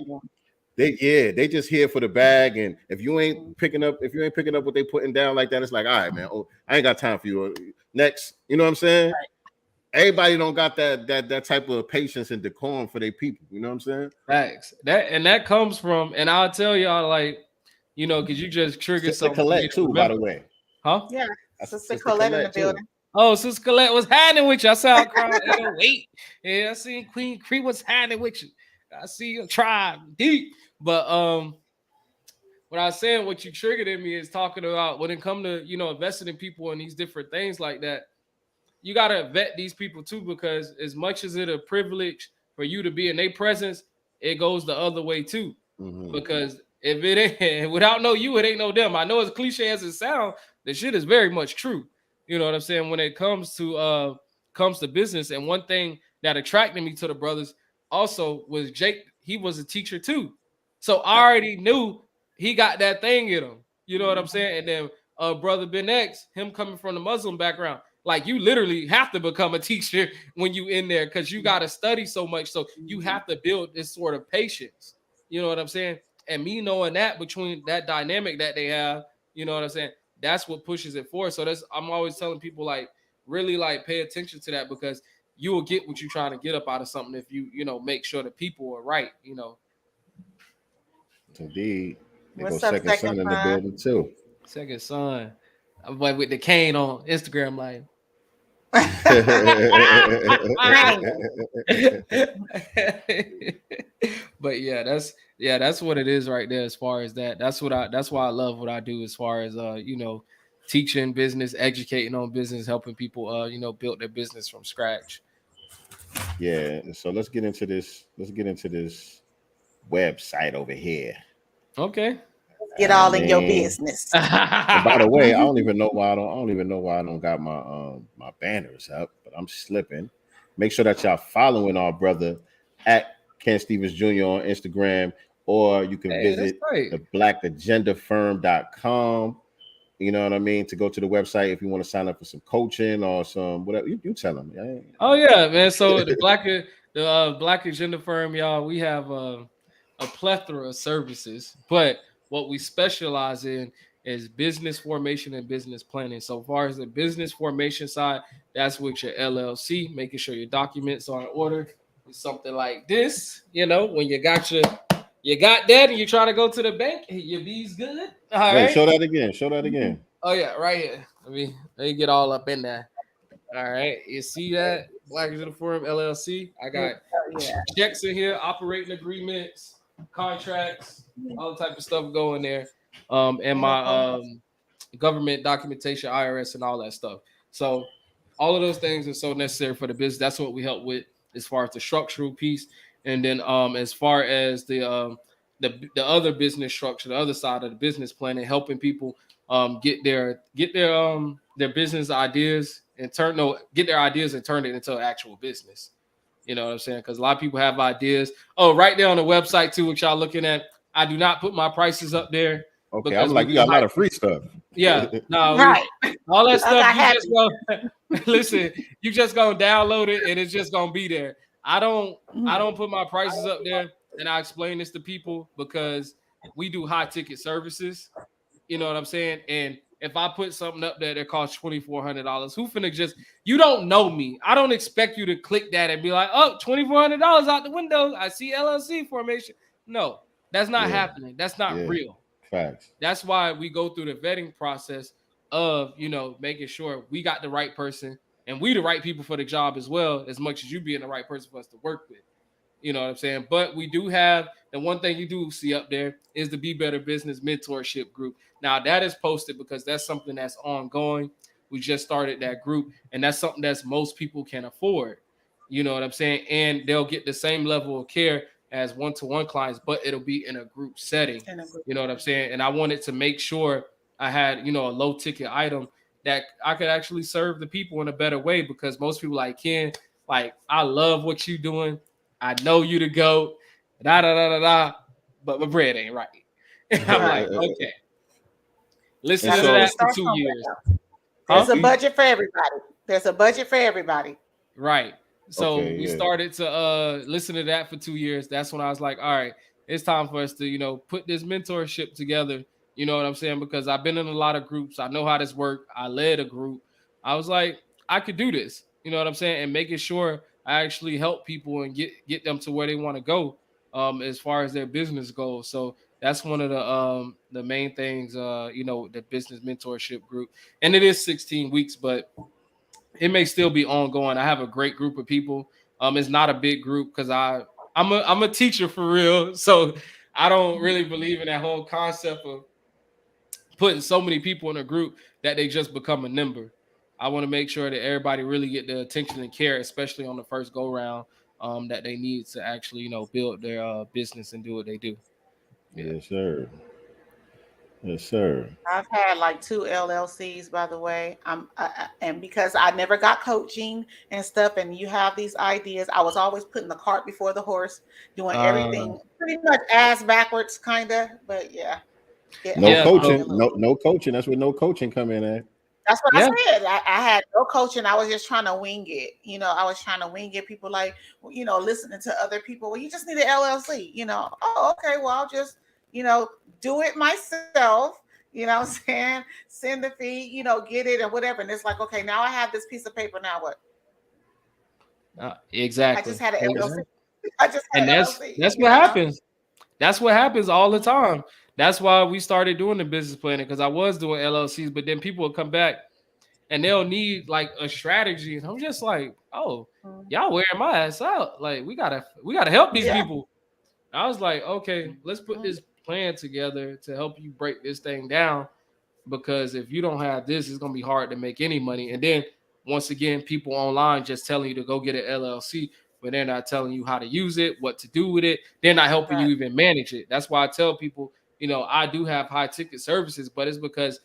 They just here for the bag. And if you ain't picking up what they putting down like that, it's like, all right, man, I ain't got time for you. Next, you know what I'm saying? Right. Everybody don't got that type of patience and decorum for their people. You know what I'm saying?
Facts. That comes from, and I'll tell y'all, like, you know, because you just triggered something.
Colette too, by the way.
Huh?
Yeah. Sister Colette in the building.
Oh, Sister Colette was hiding with you. I saw her crying. Wait. Yeah, I seen Queen Cree was hiding with you. I see your tribe deep. But what I was saying, what you triggered in me is talking about when it comes to, you know, investing in people and these different things like that. You got to vet these people too, because as much as it's a privilege for you to be in their presence, it goes the other way too. Mm-hmm. Because if it ain't, without no you, it ain't no them. I know as cliche as it sounds, the shit is very much true. You know what I'm saying? When it comes to business, and one thing that attracted me to the brothers also was Jake. He was a teacher too, so I already knew he got that thing in him. You know what I'm saying? And then brother Ben X, him coming from the Muslim background. Like, you literally have to become a teacher when you in there, because you got to study so much. So you have to build this sort of patience. You know what I'm saying? And me knowing that, between that dynamic that they have, you know what I'm saying? That's what pushes it forward. So I'm always telling people, like, really, like, pay attention to that, because you will get what you're trying to get up out of something if you know, make sure the people are right, you know.
Indeed. What's up, Second Son in the building too.
Second Son. I'm like with the cane on Instagram, like. But that's what it is right there. As far as that, that's why I love what I do, as far as you know, teaching business, educating on business, helping people you know, build their business from scratch.
Yeah, so let's get into this website over here.
Okay.
Get all in your business.
And by the way, I don't even know why I don't got my my banners up, but I'm slipping. Make sure that y'all following our brother at Ken Stevens Jr. on Instagram, or you can visit the blackagendafirm.com. You know what I mean? To go to the website if you want to sign up for some coaching or some whatever. You tell them.
Oh yeah, man. So the Black Agenda Firm, y'all, we have a plethora of services, but what we specialize in is business formation and business planning. So far as the business formation side, that's with your LLC, making sure your documents are in order. It's something like this, you know, when you got that and you try to go to the bank, your B's good. All right.
Show that again.
Oh yeah, right here. Let me get all up in there. All right. You see that? Black Agenda Firm LLC. I got checks in here, operating agreements, contracts, all the type of stuff going there, and my government documentation, IRS, and all that stuff. So all of those things are so necessary for the business. That's what we help with as far as the structural piece, and then as far as the other business structure, the other side of the business planning, helping people get their business ideas and turn it into an actual business. You know what I'm saying? Because a lot of people have ideas. Oh, right there on the website too, which y'all looking at. I do not put my prices up there.
Okay, I'm like, you got a lot of free stuff.
Yeah, no,
right.
All that stuff. You just go listen. You just gonna download it, and it's just gonna be there. I don't put my prices up there, and I explain this to people because we do high ticket services. You know what I'm saying? And if I put something up there that costs $2,400, who finna just, you don't know me. I don't expect you to click that and be like, oh, $2,400 out the window. I see LLC formation. No, that's not happening. That's not real.
Facts.
That's why we go through the vetting process of, you know, making sure we got the right person and we the right people for the job as well, as much as you being the right person for us to work with. You know what I'm saying? But we do have, the one thing you do see up there is the Be Better Business Mentorship Group. Now, that is posted because that's something that's ongoing. We just started that group, and that's something that most people can afford. You know what I'm saying? And they'll get the same level of care as one-to-one clients, but it'll be in a group setting. You know what I'm saying? And I wanted to make sure I had, you know, a low-ticket item that I could actually serve the people in a better way, because most people like, Ken, like, I love what you're doing. I know you to go, da da da da da, but my bread ain't right. And I'm like, okay, listen to that for 2 years.
There's a budget for everybody. There's a budget for everybody.
Right. So we started to listen to that for 2 years. That's when I was like, all right, it's time for us to, you know, put this mentorship together. You know what I'm saying? Because I've been in a lot of groups. I know how this works. I led a group. I was like, I could do this. You know what I'm saying? And making sure I actually help people and get them to where they want to go as far as their business goes. So that's one of the main things, you know, the business mentorship group. And it is 16 weeks, but it may still be ongoing. I have a great group of people. It's not a big group because I'm a teacher for real. So I don't really believe in that whole concept of putting so many people in a group that they just become a number. I want to make sure that everybody really get the attention and care, especially on the first go round, that they need to actually, you know, build their business and do what they do.
Yeah. Yes, sir. Yes, sir.
I've had like 2 LLCs, by the way. And because I never got coaching and stuff, and you have these ideas, I was always putting the cart before the horse, doing everything pretty much ass backwards, kind of. But yeah.
No coaching. No coaching. That's where no coaching come in at.
That's what I said. I had no coaching. I was just trying to wing it. You know, I was trying to wing it. People like, you know, listening to other people. Well, you just need an LLC. You know, oh, okay. Well, I'll just, you know, do it myself. You know what I'm saying? Send the fee, you know, get it and whatever. And it's like, okay, now I have this piece of paper. Now what?
Exactly.
I just had an LLC. I just had
and
an
LLC. That's what happens. That's what happens all the time. That's why we started doing the business planning, because I was doing LLCs, but then people will come back and they'll need like a strategy. And I'm just like, oh, y'all wearing my ass out. Like, we gotta help these people. I was like, okay, let's put this plan together to help you break this thing down, because if you don't have this, it's gonna be hard to make any money. And then once again, people online just telling you to go get an LLC, but they're not telling you how to use it, what to do with it. They're not helping you even manage it. That's why I tell people, you know, I do have high ticket services, but it's because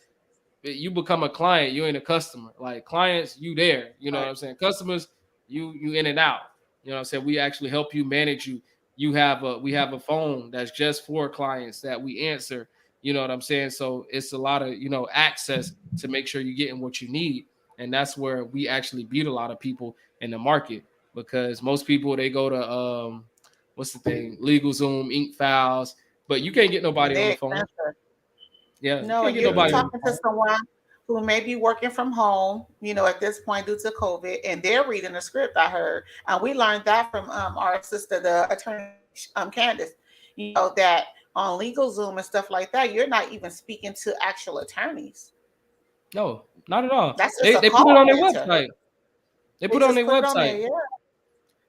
you become a client, you ain't a customer. Like, clients, you there, you know what I'm saying? Customers, you in and out. You know what I'm saying? We actually help you manage you. We have a phone that's just for clients that we answer. You know what I'm saying? So it's a lot of, you know, access to make sure you're getting what you need. And that's where we actually beat a lot of people in the market, because most people, they go to what's the thing? LegalZoom, Ink Files, but you can't get nobody on the phone. Yeah.
No, you're talking to someone who may be working from home, you know, at this point due to COVID, and they're reading the script, I heard. And we learned that from our sister, the attorney, Candace, you know, that on LegalZoom and stuff like that, you're not even speaking to actual attorneys.
No, not at all.
They
put it on their website. They put it on their website.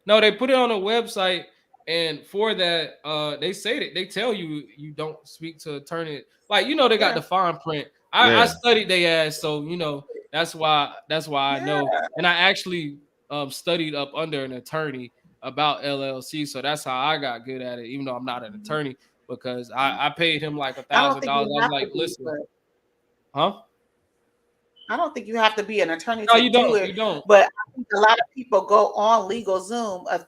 No, they put it on a website. And for that, they say that they tell you don't speak to attorney. Like, you know, they got the fine print. I studied their ass, so you know that's why I know. And I actually studied up under an attorney about LLC, so that's how I got good at it. Even though I'm not an attorney, because I paid him like $1,000. I was like, listen, huh?
I don't think you have to be an attorney
to
do it.
You don't.
But I think a lot of people go on LegalZoom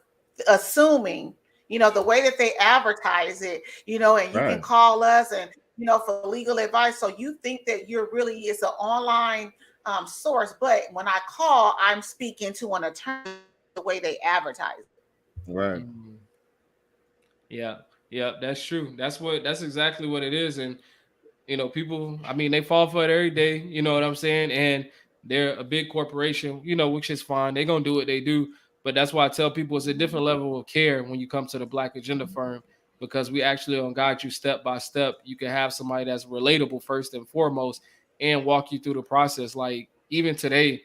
assuming, you know, the way that they advertise it, you know, and you can call us and, you know, for legal advice. So you think that it's an online source. But when I call, I'm speaking to an attorney the way they advertise it.
Right.
Yeah, that's true. That's exactly what it is. And, you know, people, I mean, they fall for it every day. You know what I'm saying? And they're a big corporation, you know, which is fine. They're going to do what they do. But that's why I tell people it's a different level of care when you come to the Black Agenda Firm, because we actually gonna guide you step by step. You can have somebody that's relatable first and foremost and walk you through the process. Like even today,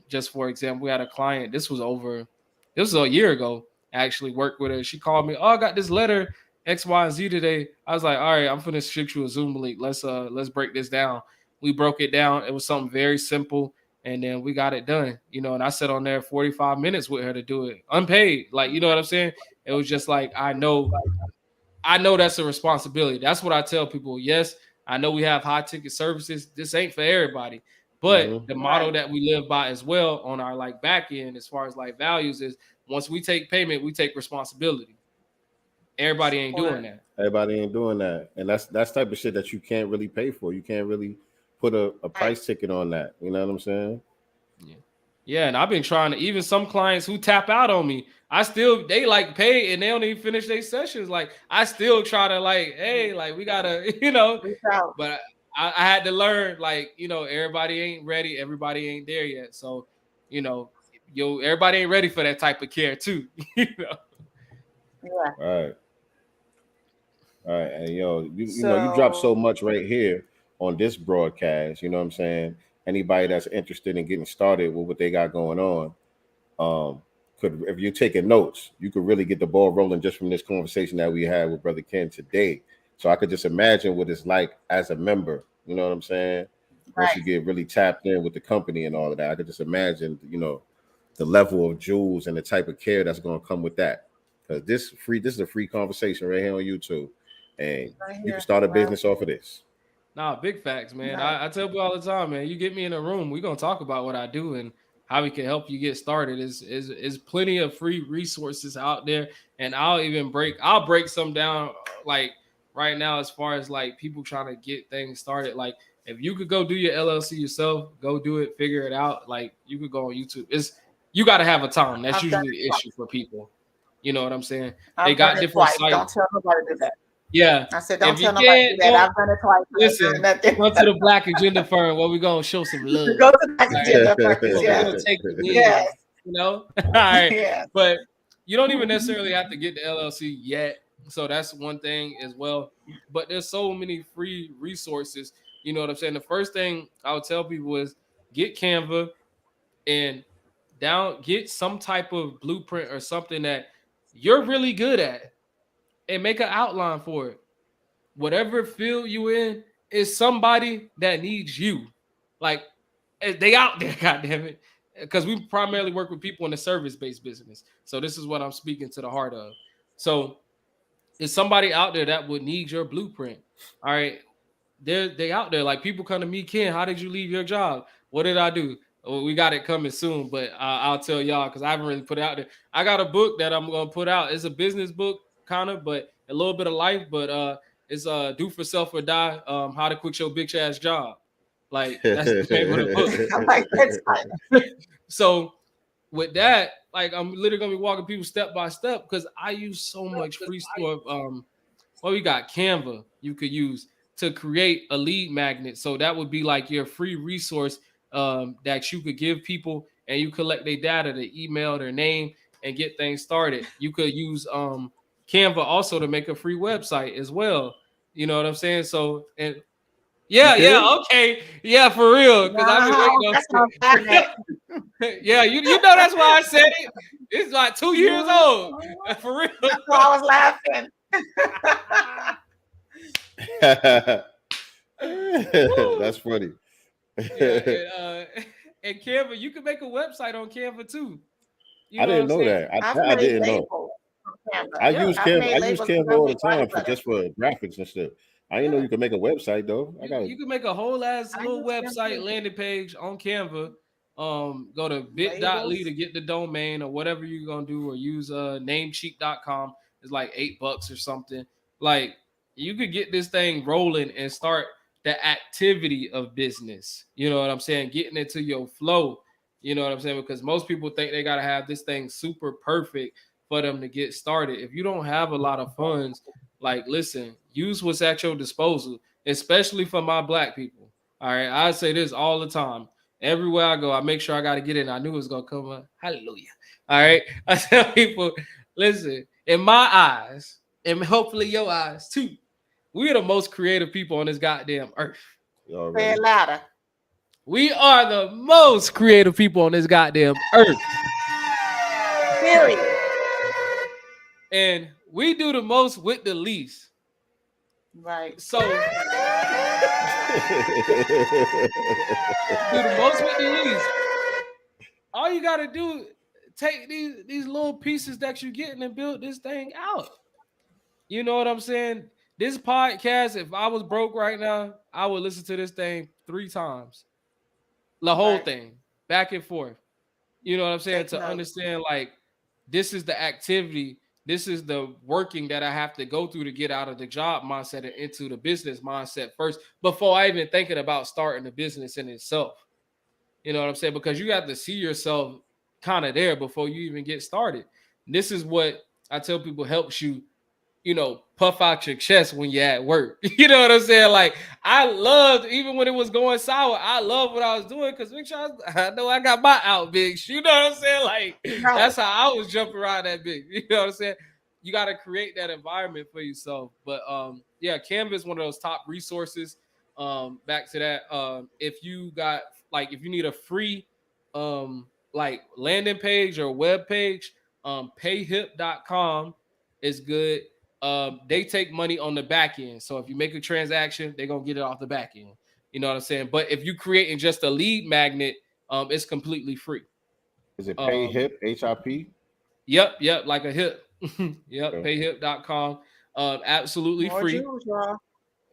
just for example, we had a client, this was a year ago, actually worked with her. She called me, oh, I got this letter X, Y, and Z today. I was like, all right, I'm finna shoot you a Zoom link. Let's break this down. We broke it down. It was something very simple. And then we got it done, you know, and I sat on there 45 minutes with her to do it unpaid. Like, you know what I'm saying? It was just like, I know that's a responsibility. That's what I tell people. Yes, I know we have high ticket services. This ain't for everybody. But the model that we live by as well on our like back end, as far as like values, is once we take payment, we take responsibility. Everybody ain't doing that.
Everybody ain't doing that, and that's type of shit that you can't really pay for. You can't really put a price ticket on that. You know what I'm saying?
Yeah, and I've been trying to, even some clients who tap out on me, they like pay and they don't even finish their sessions. Like I still try to like, hey, like we gotta, but I had to learn, like, everybody ain't ready, everybody ain't there yet. So, everybody ain't ready for that type of care too.
Yeah.
All right. And you dropped so much right here on this broadcast. You know what I'm saying? Anybody that's interested in getting started with what they got going on, if you're taking notes, you could really get the ball rolling just from this conversation that we had with Brother Ken today. So I could just imagine what it's like as a member. You know what I'm saying? Once you get really tapped in with the company and all of that, I could just imagine, the level of jewels and the type of care that's going to come with that. Because this is a free conversation right here on YouTube, and you can start a business off of this.
Nah, big facts, man. I tell people all the time, man, you get me in a room, we're going to talk about what I do and how we can help you get started. Is plenty of free resources out there. And I'll break some down like right now, as far as like people trying to get things started. Like if you could go do your LLC yourself, go do it, figure it out. Like you could go on YouTube. You got to have a time. That's usually the issue for people. You know what I'm saying? They got different sites.
Don't tell nobody to do that.
Yeah,
I said, don't tell nobody to do that. I've done it twice.
Listen, go to the Black Agenda firm where we're gonna show some love.
Go to the Black Agenda firm.
We're gonna take the win, All right. But you don't even necessarily have to get the LLC yet. So that's one thing as well. But there's so many free resources. You know what I'm saying? The first thing I would tell people is get Canva and get some type of blueprint or something that you're really good at, and make an outline for it. Whatever field you in is somebody that needs you. Like they out there, goddamn it. Because we primarily work with people in the service-based business. So this is what I'm speaking to the heart of. So it's somebody out there that would need your blueprint. All right. They out there. Like people come to me, Ken, how did you leave your job? What did I do? Well, we got it coming soon, but I'll tell y'all because I haven't really put it out there. I got a book that I'm going to put out. It's a business book, kind of, but a little bit of life. But it's Do for Self or Die, How to Quit Your Bitch Ass Job. Like, that's the name of the book.
I'm like, that's fine.
So with that, like, I'm literally going to be walking people step by step because I use so much free stuff. We got Canva you could use to create a lead magnet. So that would be like your free resource that you could give people, and you collect their data, their email, their name, and get things started. You could use Canva also to make a free website as well. You know what I'm saying? So, and okay, for real. Because yeah, you know that's why I said it. It's like 2 years old. For real.
That's why I was laughing.
That's funny.
And Canva, you can make a website on Canva too.
I didn't know that. I didn't know. I use Canva all the time for graphics and stuff. I didn't know you could make a website though.
You can make a whole ass little website landing page on Canva. Go to bit.ly to get the domain or whatever you're gonna do, or use namecheap.com. It's like $8 or something. Like you could get this thing rolling and start the activity of business. You know what I'm saying? Getting into your flow. You know what I'm saying? Because most people think they got to have this thing super perfect for them to get started. If you don't have a lot of funds, like, listen, use what's at your disposal, especially for my Black people. All right. I say this all the time. Everywhere I go, I make sure I got to get in. I knew it was going to come up. Hallelujah. All right. I tell people, listen, in my eyes, and hopefully your eyes too, we are the most creative people on this goddamn earth.
Say it louder.
We are the most creative people on this goddamn earth.
Period.
And we do the most with the least.
Right.
So do the most with the least. All you gotta do, take these little pieces that you're getting and build this thing out. You know what I'm saying? This podcast, if I was broke right now, I would listen to this thing 3 times. the whole thing, back and forth. You know what I'm saying?
Take
To
notes.
understand, like, this is the activity, this is the working that I have to go through to get out of the job mindset and into the business mindset first before I even thinking about starting the business in itself. You know what I'm saying? Because you have to see yourself kind of there before you even get started. This is what I tell people helps you, puff out your chest when you're at work. You know what I'm saying? Like, I loved, even when it was going sour, I love what I was doing because make sure I know I got my out big. You know what I'm saying? Like, that's how I was jumping around that big. You know what I'm saying? You got to create that environment for yourself. But yeah, Canva is one of those top resources. Back to that. If you need a free like landing page or web page, payhip.com is good. They take money on the back end. So if you make a transaction, they're gonna get it off the back end. You know what I'm saying? But if you creating just a lead magnet, it's completely free.
Is it PayHip, HIP?
Yep, like a hip. Yep,
Okay.
payhip.com. Absolutely
More
free.
jewels, y'all.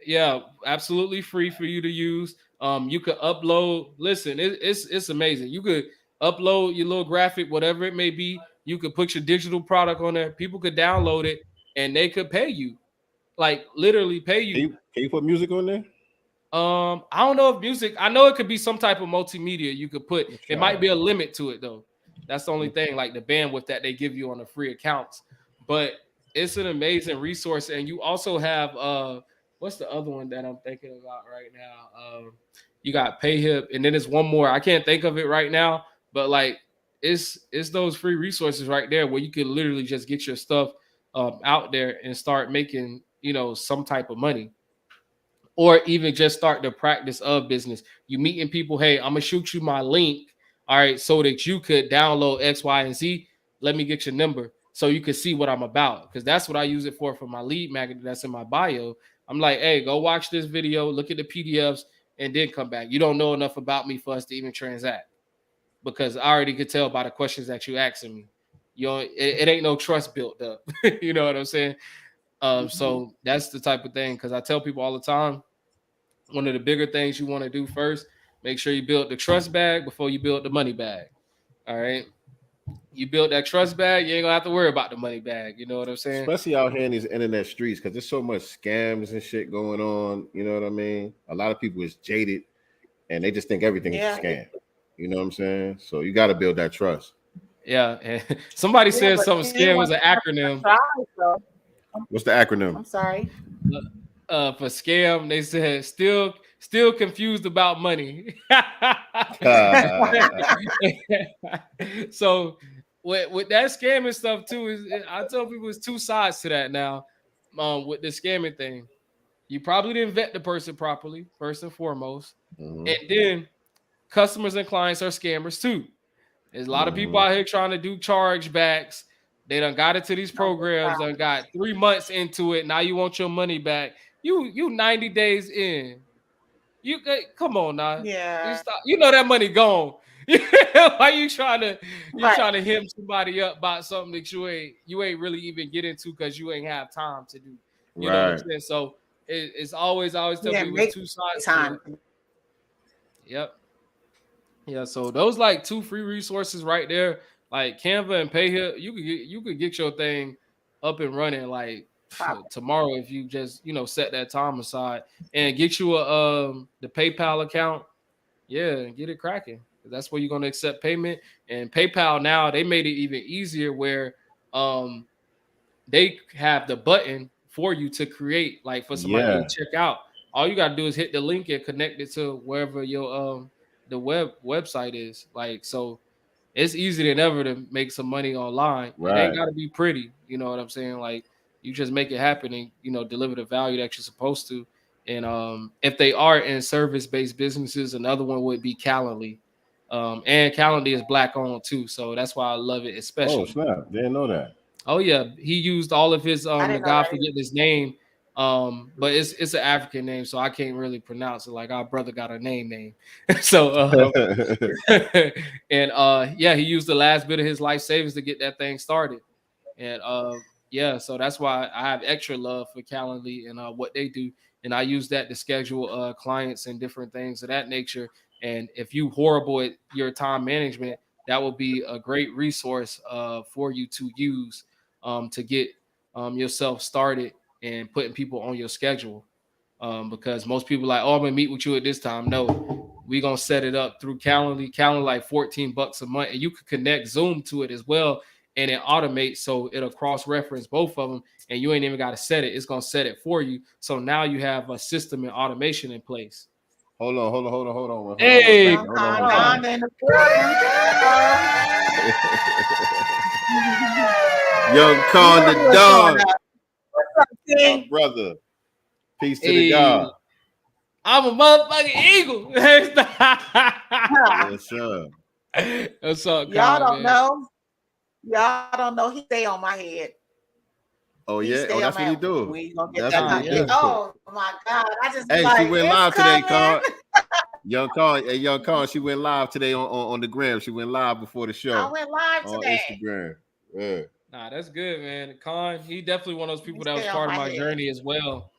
Yeah, absolutely free for you to use. You could upload. Listen, it's amazing. You could upload your little graphic, whatever it may be. You could put your digital product on there. People could download it and they could pay you, like literally pay you.
Can you put music on there?
I don't know if music. I know it could be some type of multimedia you could put. It might be a limit to it though. That's the only thing, like the bandwidth that they give you on the free accounts. But it's an amazing resource, and you also have what's the other one that I'm thinking about right now? You got PayHip, and then there's one more. I can't think of it right now, but like it's those free resources right there where you can literally just get your stuff out there and start making some type of money, or even just start the practice of business. You meeting people, hey, I'm gonna shoot you my link, all right, so that you could download X, Y, and Z. Let me get your number so you can see what I'm about, because that's what I use it for my lead magnet that's in my bio. I'm like, hey, go watch this video, look at the PDFs, and then come back. You don't know enough about me for us to even transact, because I already could tell by the questions that you asking me. It ain't no trust built up. You know what I'm saying? So that's the type of thing, because I tell people all the time, one of the bigger things you want to do first, make sure you build the trust bag before you build the money bag. All right. You build that trust bag, you ain't gonna have to worry about the money bag. You know what I'm saying?
Especially out here in these internet streets, because there's so much scams and shit going on. You know what I mean? A lot of people is jaded and they just think everything is a scam. You know what I'm saying? So you got to build that trust.
Yeah. And somebody said something scam was an acronym.
What's the acronym?
I'm sorry.
For scam, they said still confused about money. So with that scamming stuff too, I tell people it's two sides to that now. With the scamming thing, you probably didn't vet the person properly, first and foremost, and then customers and clients are scammers too. There's a lot of people out here trying to do chargebacks. They done got into these programs, done got 3 months into it. Now you want your money back. You 90 days in. You come on now.
Yeah.
You know that money gone. Why you trying to hem somebody up about something that you ain't really even get into because you ain't have time to do. You know what I'm saying? So it's always tell people with two sides. Time. Yep. Yeah, so those like two free resources right there, like Canva and PayHip. You could get your thing up and running like tomorrow if you just set that time aside and get you the PayPal account. Yeah, get it cracking. That's where you're gonna accept payment. And PayPal now, they made it even easier where they have the button for you to create, like for somebody to check out. All you gotta do is hit the link and connect it to wherever your the website is. Like, so it's easier than ever to make some money online. It ain't gotta be pretty, you know what I'm saying? Like, you just make it happen and deliver the value that you're supposed to. And if they are in service-based businesses, another one would be Calendly. And Calendly is Black owned too, so that's why I love it, especially.
Oh snap! Didn't know that.
Oh yeah, he used all of his the guy forgetting his name, but it's an African name, so I can't really pronounce it. Like, our brother got a name. So and yeah, he used the last bit of his life savings to get that thing started. And yeah, so that's why I have extra love for Calendly and what they do, and I use that to schedule clients and different things of that nature. And if you horrible at your time management, that will be a great resource for you to use to get yourself started and putting people on your schedule. Because most people like, oh, I'm gonna meet with you at this time. No, we're gonna set it up through Calendly like $14 a month, and you could connect Zoom to it as well, and it automates, so it'll cross-reference both of them, and you ain't even got to set it. It's gonna set it for you. So now you have a system and automation in place.
Hold on.
Hey,
Hold on. Young Con the dog. My brother. Peace to the God.
I'm a motherfucking eagle.
Yes, sir.
What's up,
Y'all
Con,
don't know. Y'all don't know. He stay on my head.
Oh yeah, oh that's what he do.
We gonna get
That's
that.
what he do.
Oh my God! I just
Hey,
like,
she went live
coming.
today, Con. Young Con, she went live today on the gram. She went live before the show.
I went live
on
today.
Instagram. Yeah.
Nah, that's good, man. Con, he definitely one of those people that was part of my journey as well.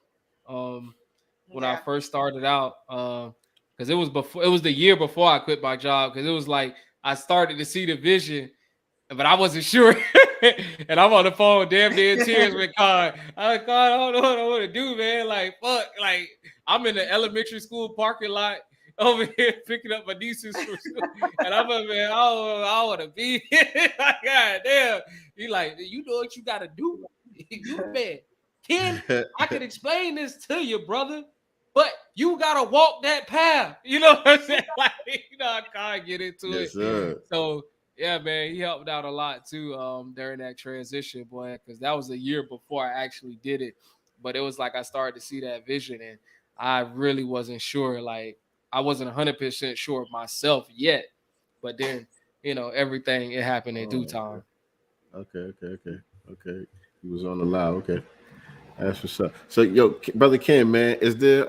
When I first started out, because it was the year before I quit my job, because it was like I started to see the vision, but I wasn't sure. And I'm on the phone, damn near in tears with Con. I'm like, Con, I don't know what I want to do, man. Like, fuck, like I'm in the elementary school parking lot over here picking up my nieces from school, and I'm like, man, I want to be here. God damn. He like, you know what you got to do. You man, Ken, I can explain this to you, brother, but you gotta walk that path. You know what I'm saying? Like, you know, I can't get into it.
Sir.
So yeah, man, he helped out a lot too during that transition, boy, because that was a year before I actually did it. But it was like I started to see that vision, and I really wasn't sure. Like, I wasn't 100% sure of myself yet. But then, you know, everything, it happened in due time.
Okay. He was on the live. Okay. That's what's up. So, yo, brother Ken, man, is there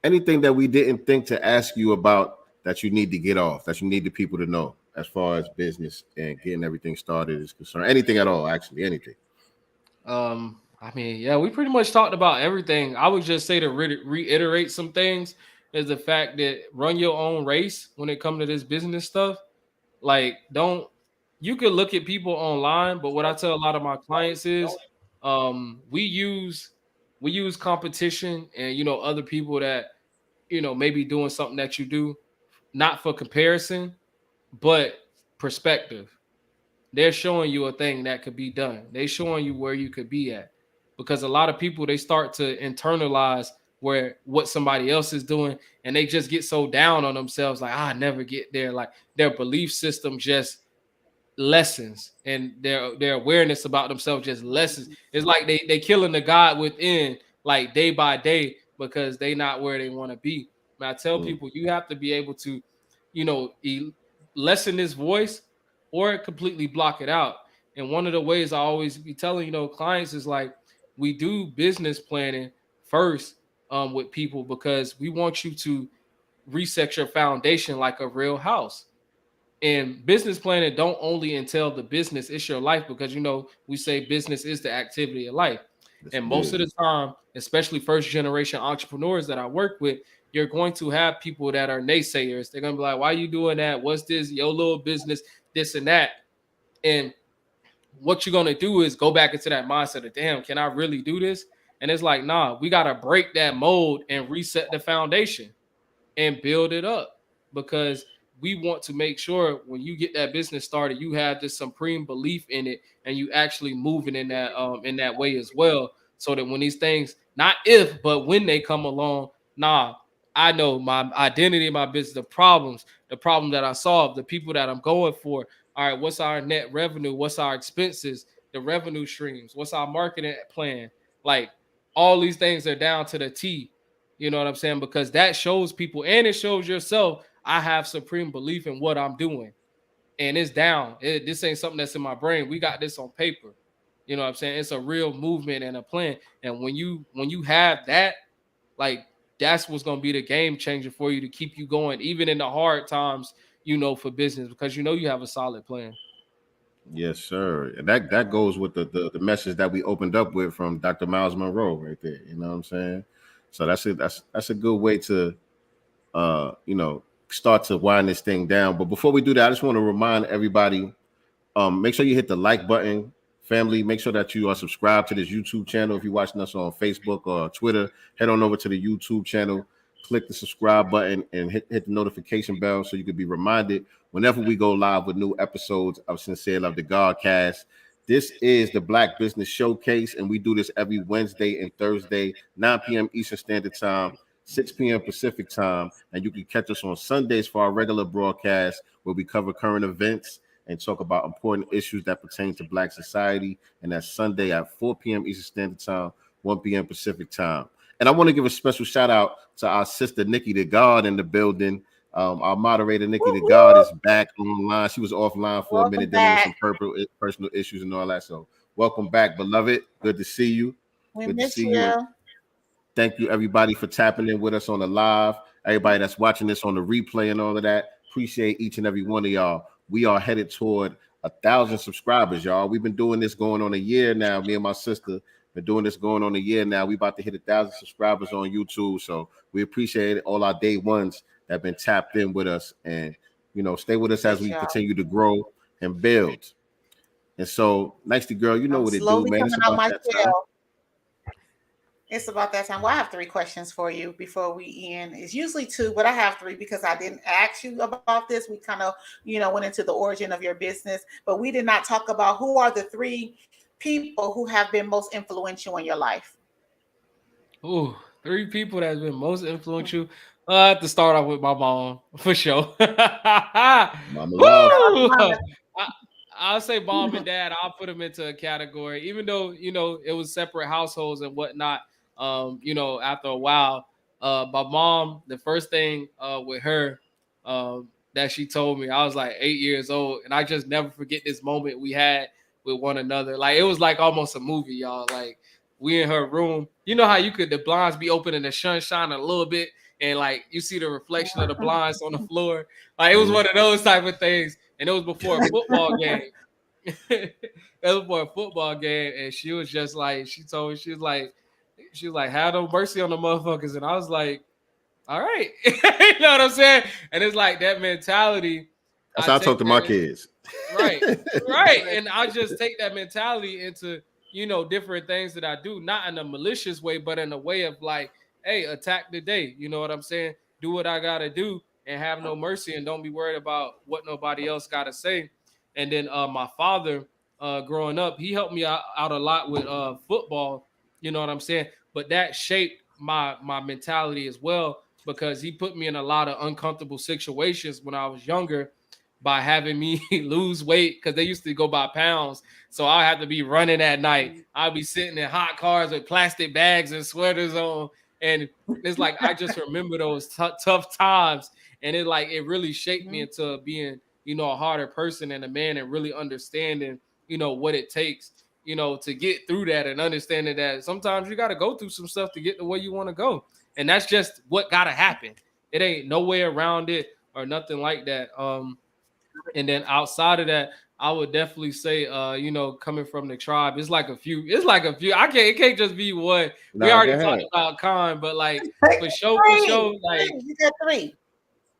anything that we didn't think to ask you about that you need to get off, that you need the people to know as far as business and getting everything started is concerned? Anything at all, actually, anything.
I mean, yeah, we pretty much talked about everything. I would just say to reiterate some things is the fact that run your own race when it comes to this business stuff. Like, you could look at people online, but what I tell a lot of my clients is we use competition and, you know, other people that, you know, maybe doing something that you do, not for comparison, but perspective. They're showing you a thing that could be done. They're showing you where you could be at, because a lot of people, they start to internalize what somebody else is doing, and they just get so down on themselves, like, I never get there. Like, their belief system just lessens, and their awareness about themselves just lessens. It's like they killing the God within, like, day by day, because they not where they want to be. And I tell people, you have to be able to, you know, lessen this voice or completely block it out. And one of the ways I always be telling, you know, clients is like, we do business planning first with people, because we want you to reset your foundation like a real house. And business planning don't only entail the business, it's your life, because, you know, we say business is the activity of life. And most of the time, especially first generation entrepreneurs that I work with, you're going to have people that are naysayers. They're going to be like, why are you doing that? What's this? Your little business, this and that. And what you're going to do is go back into that mindset of, damn, can I really do this? And it's like, nah, we got to break that mold and reset the foundation and build it up, because we want to make sure when you get that business started, you have this supreme belief in it, and you actually moving in that way as well. So that when these things, not if, but when they come along, nah, I know my identity in my business, the problem that I solve, the people that I'm going for. All right, what's our net revenue? What's our expenses? The revenue streams? What's our marketing plan? Like, all these things are down to the T. You know what I'm saying? Because that shows people, and it shows yourself, I have supreme belief in what I'm doing. And it's down. This ain't something that's in my brain. We got this on paper. You know what I'm saying? It's a real movement and a plan. And when you have that, like, that's what's going to be the game changer for you to keep you going, even in the hard times, you know, for business, because you know you have a solid plan.
Yes, sir. And that goes with the message that we opened up with from Dr. Miles Monroe right there. You know what I'm saying? So that's a good way to you know, start to wind this thing down. But before we do that, I just want to remind everybody, make sure you hit the like button. Family, make sure that you are subscribed to this YouTube channel. If you're watching us on Facebook or Twitter, head on over to the YouTube channel, click the subscribe button, and hit the notification bell so you can be reminded whenever we go live with new episodes of Sincere Love the Godcast. This is the Black Business Showcase, and we do this every Wednesday and Thursday, 9 p.m. Eastern Standard Time, 6 p.m. Pacific Time. And you can catch us on Sundays for our regular broadcast where we cover current events and talk about important issues that pertain to Black society. And that's Sunday at 4 p.m. Eastern Standard Time, 1 p.m. Pacific Time. And I want to give a special shout out to our sister, Nikki the God, in the building. Our moderator, Nikki the God, is back online. She was offline for a minute, dealing with some personal issues and all that. So welcome back, beloved. Good to see you.
Good to see you.
Thank you, everybody, for tapping in with us on the live. Everybody that's watching this on the replay and all of that. Appreciate each and every one of y'all. We are headed toward 1,000 subscribers, y'all. We've been doing this going on a year now. Me and my sister been doing this going on a year now. We about to hit 1,000 subscribers on YouTube. So we appreciate all our day ones that have been tapped in with us, and stay with us as we continue to grow and build. And so, nyctegur, you know what it do, man. It's about that time.
It's about that time. Well, I have 3 questions for you before we end. It's usually 2, but I have 3 because I didn't ask you about this. We kind of, went into the origin of your business, but we did not talk about who are the 3 people who have been most influential in your life.
Ooh, 3 people that have been most influential. I have to start off with my mom for sure.
Mama love.
I'll say mom and dad. I'll put them into a category, even though it was separate households and whatnot. After a while, my mom, the first thing with her that she told me, I was like 8 years old, and I just never forget this moment we had with one another. Like it was like almost a movie, y'all. Like we in her room. You know how the blinds be open and the sun shining a little bit, and like you see the reflection of the blinds on the floor. Like it was one of those type of things. And it was before a football game. It was before a football game, and she was just like, she told me, she was like, have no mercy on the motherfuckers. And I was like, all right. You know what I'm saying? And it's like that mentality.
That's how I talk to my kids.
Right. Right. And I just take that mentality into, different things that I do, not in a malicious way, but in a way of like, hey, attack the day. You know what I'm saying? Do what I gotta do and have no mercy, and don't be worried about what nobody else gotta say. And then my father, growing up, he helped me out a lot with football. You know what I'm saying? But that shaped my mentality as well, because he put me in a lot of uncomfortable situations when I was younger by having me lose weight, because they used to go by pounds. So I had to be running at night. I'd be sitting in hot cars with plastic bags and sweaters on. And it's like, I just remember those tough times. And it really shaped me into being, a harder person and a man, and really understanding, what it takes, to get through that, and understanding that sometimes you got to go through some stuff to get to where you want to go. And that's just what got to happen. It ain't no way around it or nothing like that. And then outside of that, I would definitely say, coming from the tribe, it's like a few. It can't just be one. We already talked about Khan, but like for sure, like
you got 3.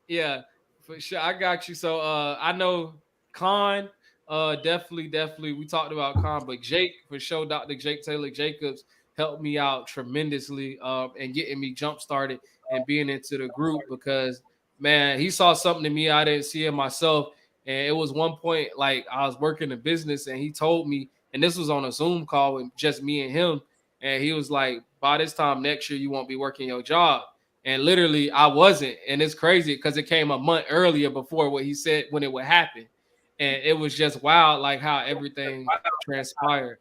Yeah, for sure. I got you. So I know Khan, definitely. We talked about Khan, but Jake, for sure, Dr. Jake Taylor Jacobs helped me out tremendously and getting me jump started and being into the group, because man, he saw something in me I didn't see in myself. And it was one point, like I was working a business, and he told me, and this was on a Zoom call with just me and him, and he was like, by this time next year, you won't be working your job. And literally, I wasn't. And it's crazy because it came a month earlier before what he said when it would happen. And it was just wild, like how everything transpired.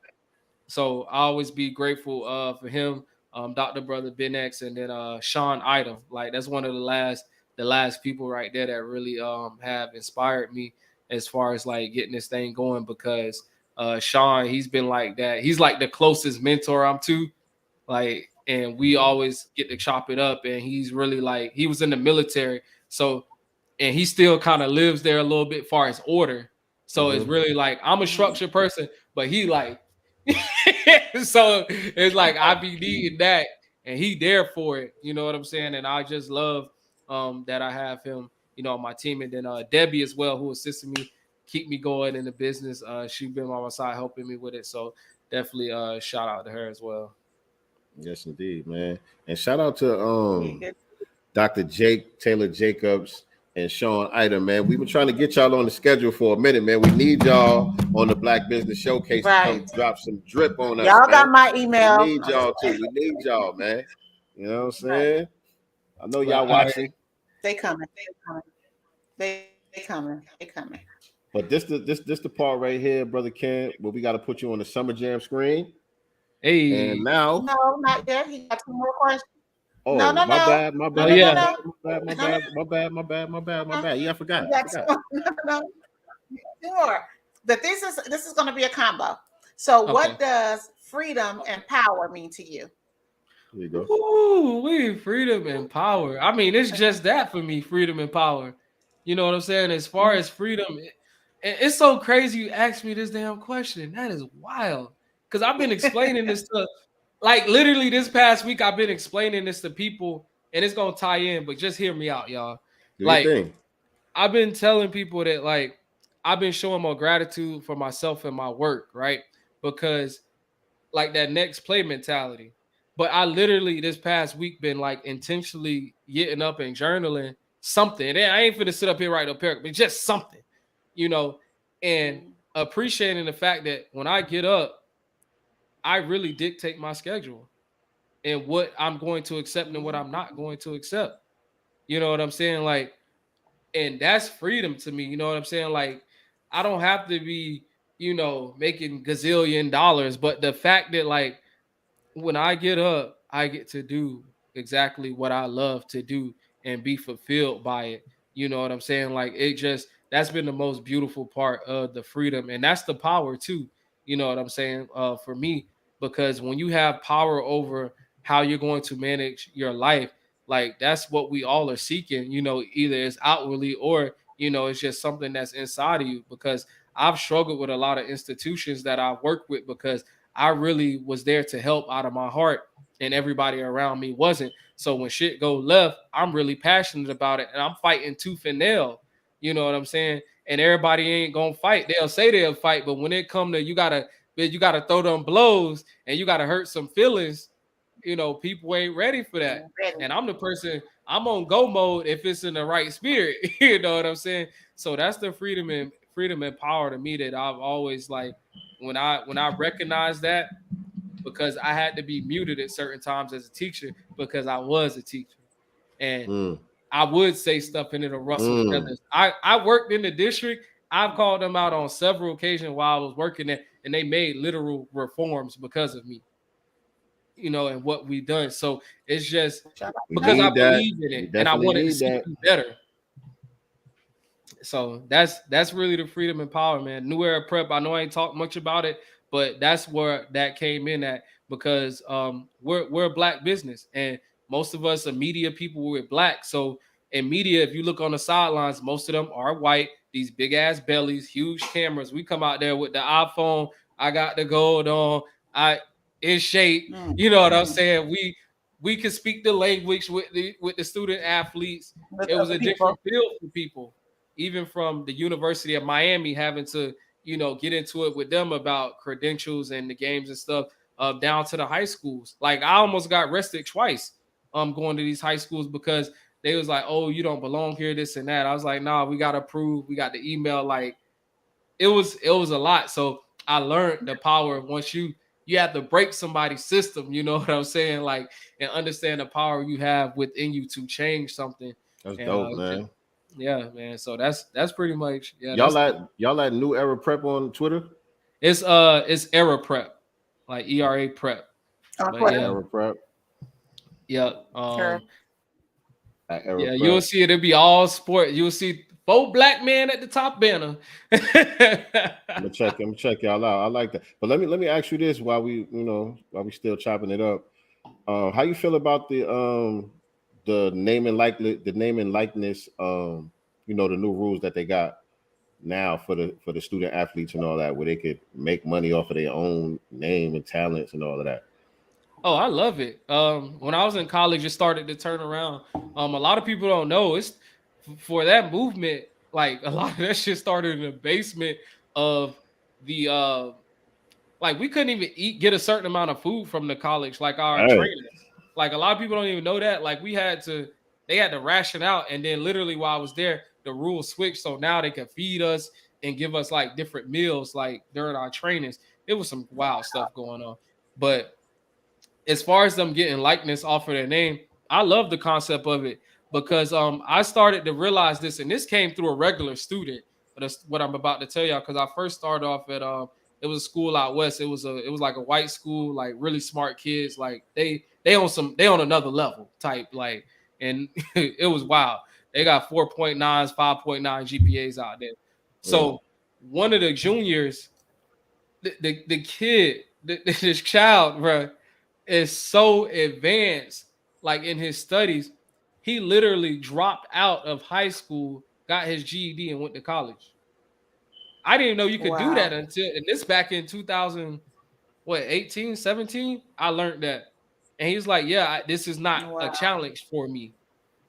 So I always be grateful for him, Dr. Brother Ben X, and then Sean Idom. Like that's one of the last people right there that really have inspired me as far as like getting this thing going, because Sean, he's been like that. He's like the closest mentor I'm to. Like, and we always get to chop it up. And he's really like, he was in the military. So, and he still kind of lives there a little bit far as order. So it's really like, I'm a structured person, but he like, so it's like, I be needing that and he there for it. You know what I'm saying? And I just love that I have him, on my team. And then Debbie as well, who assisted me, keep me going in the business. She's been by my side helping me with it. So definitely shout out to her as well.
Yes, indeed, man. And shout out to Dr. Jake Taylor Jacobs and Sean Ida, man. We've been trying to get y'all on the schedule for a minute, man. We need y'all on the Black Business Showcase to come drop some drip on us.
Y'all
man.
got my email.
We need y'all too. We need y'all, man. You know what I'm saying? I know y'all watching.
They coming. They coming.
But this the part right here, Brother Ken, where we got to put you on the Summer Jam screen.
Hey.
And now.
No, not yet. He got 2 more questions.
Oh,
no.
My bad.
Yeah.
Yeah, I forgot.
No. Sure. But this is going to be a combo. So what does freedom and power mean to you?
There you go.
Ooh, freedom and power. I mean, it's just that for me, freedom and power. You know what I'm saying? As far as freedom, it's so crazy you asked me this damn question. That is wild. Because I've been explaining this to, like, literally this past week, I've been explaining this to people, and it's going to tie in, but just hear me out, y'all. I've been telling people that, like, I've been showing more gratitude for myself and my work, right? Because, like, that next play mentality. But I literally this past week been, like, intentionally getting up and journaling something. And I ain't finna sit up here writing a paragraph, but just something, and appreciating the fact that when I get up, I really dictate my schedule and what I'm going to accept and what I'm not going to accept. You know what I'm saying? Like, and that's freedom to me. You know what I'm saying? Like, I don't have to be, making gazillion dollars, but the fact that, like, when I get up, I get to do exactly what I love to do and be fulfilled by it. You know what I'm saying? Like, that's been the most beautiful part of the freedom. And that's the power too. You know what I'm saying? For me, because when you have power over how you're going to manage your life, like, that's what we all are seeking, either it's outwardly or, it's just something that's inside of you. Because I've struggled with a lot of institutions that I've worked with because I really was there to help out of my heart and everybody around me wasn't. So when shit go left, I'm really passionate about it and I'm fighting tooth and nail. You know what I'm saying? And everybody ain't gonna fight. They'll say they'll fight, but when it come to you gotta throw them blows and you gotta hurt some feelings, people ain't ready for that. And I'm the person, I'm on go mode if it's in the right spirit. You know what I'm saying? So that's the freedom and power to me that I've always, like, when I recognize that, because I had to be muted at certain times as a teacher because I was a teacher. And I would say stuff and it'll rustle feathers. I worked in the district. I've called them out on several occasions while I was working there, and they made literal reforms because of me, and what we done. So it's just because I believe in it and I wanted to see it better. So that's really the freedom and power, man. New Era Prep, I know I ain't talked much about it, but that's where that came in at, because we're a Black business and most of us are media people. We're Black. So in media, if you look on the sidelines, most of them are white, these big ass bellies, huge cameras. We come out there with the iPhone. I got the gold on. I in shape. You know what I'm saying? We can speak the language with the student athletes. It was a different field for people, even from the University of Miami, having to, get into it with them about credentials and the games and stuff, down to the high schools. Like, I almost got arrested twice going to these high schools because they was like, oh, you don't belong here, this and that. I was like, nah, we got to prove. We got the email. Like, it was a lot. So I learned the power once you have to break somebody's system, you know what I'm saying? Like, and understand the power you have within you to change something.
That's dope, man.
Yeah, man. So that's pretty much, yeah.
Y'all like New Era Prep on Twitter?
It's Era Prep, like ERA Prep.
Era Prep.
Yeah.
Era Prep.
You'll see it'll be all sport. You'll see 4 Black men at the top banner.
I'm gonna check y'all out. I like that. But let me ask you this while we still chopping it up. How you feel about the name and likeness, the new rules that they got now for the student athletes and all that, where they could make money off of their own name and talents and all of that?
Oh, I love it. When I was in college, it started to turn around. A lot of people don't know, it's for that movement, like a lot of that shit started in the basement of the like we couldn't even get a certain amount of food from the college, like our trainers. Like a lot of people don't even know that. Like they had to ration out, and then literally while I was there, the rules switched, so now they could feed us and give us like different meals like during our trainings. It was some wild stuff going on. But as far as them getting likeness off of their name, I love the concept of it because I started to realize this, and this came through a regular student. But that's what I'm about to tell y'all, because I first started off at it was a school out west. It was like a white school, like really smart kids, like they on another level type, like, and it was wild. They got 4.9s, 5.9 GPAs out there. So one of the juniors, the kid, this child, bro, is so advanced, like in his studies. He literally dropped out of high school, got his GED, and went to college. I didn't know you could do that until, and this back in 2018, 17, I learned that. And he's like, yeah, this is not a challenge for me.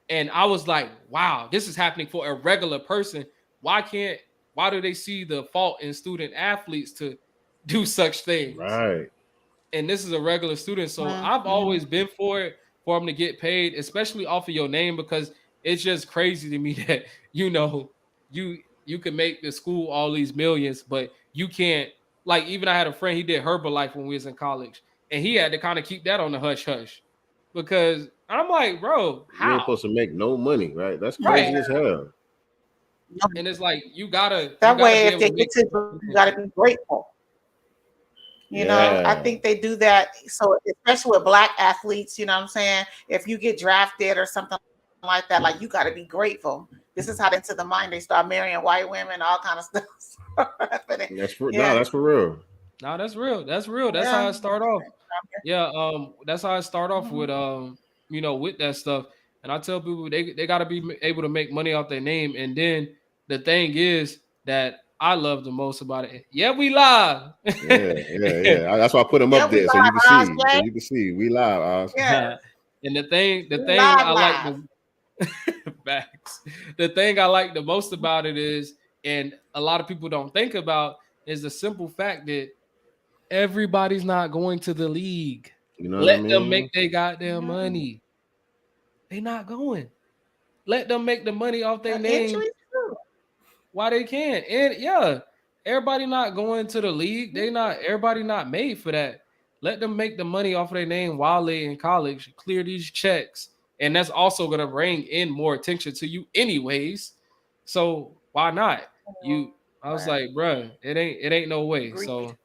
And I was like, wow, this is happening for a regular person. Why do they see the fault in student athletes to do such things?
Right.
And this is a regular student. So I've always been for it, for them to get paid, especially off of your name, because it's just crazy to me that, you know, you can make the school all these millions, but you can't. Like, even I had a friend, he did Herbalife when we was in college, and he had to kind of keep that on the hush hush, because I'm like, bro, how?
You ain't supposed to make no money, right? That's crazy as hell.
And it's like, you gotta
if they get to, you gotta be grateful. You know, I think they do that. So especially with Black athletes, you know what I'm saying? If you get drafted or something like that, like, you got to be grateful. This is how into the mind they start marrying white women, all kind of stuff.
That's for real.
No, that's real. That's real. That's how I start off. Yeah, that's how I start off with you know, with that stuff. And I tell people they got to be able to make money off their name. And then the thing is that I love the most about it. Yeah, we live.
Yeah. That's why I put them up there, so you can see. So you can see we live.
Yeah. And the thing I like the facts. The thing I like the most about it is, and a lot of people don't think about, is the simple fact that everybody's not going to the league.
You know,
let them make their goddamn money. They not going. Let them make the money off their name. Why they can't? And everybody not going to the league. Everybody not made for that. Let them make the money off of their name while they in college, clear these checks. And that's also going to bring in more attention to you anyways. So why not? I was like, bruh, it ain't no way. So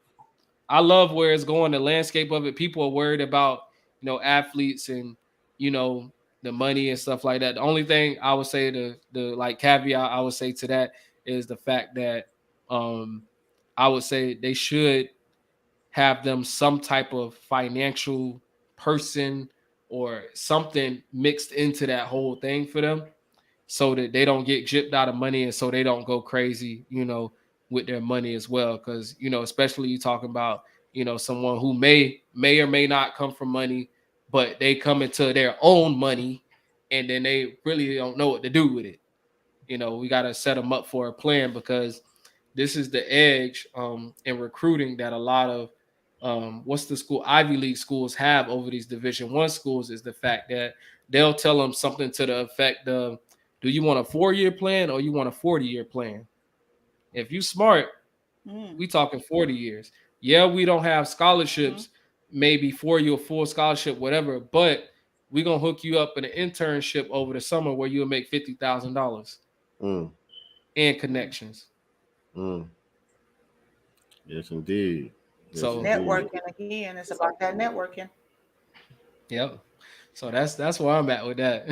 I love where it's going, the landscape of it. People are worried about, you know, athletes and, you know, the money and stuff like that. The only thing I would say, the like caveat I would say to that is the fact that I would say they should have them some type of financial person or something mixed into that whole thing for them, so that they don't get gypped out of money and so they don't go crazy, you know, with their money as well. Because, you know, especially you talking about, you know, someone who may or may not come from money, but they come into their own money and then they really don't know what to do with it. You know, we got to set them up for a plan, because this is the edge in recruiting that a lot of Ivy League schools have over these Division I schools, is the fact that they'll tell them something to the effect of, do you want a 4-year plan or you want a 40-year plan? If you smart, we talking 40 years. Yeah, we don't have scholarships, maybe for you a full scholarship, whatever, but we're going to hook you up in an internship over the summer where you'll make $50,000 and connections.
Yes, indeed.
So networking again, it's about that networking.
Yep. So that's where I'm at with that.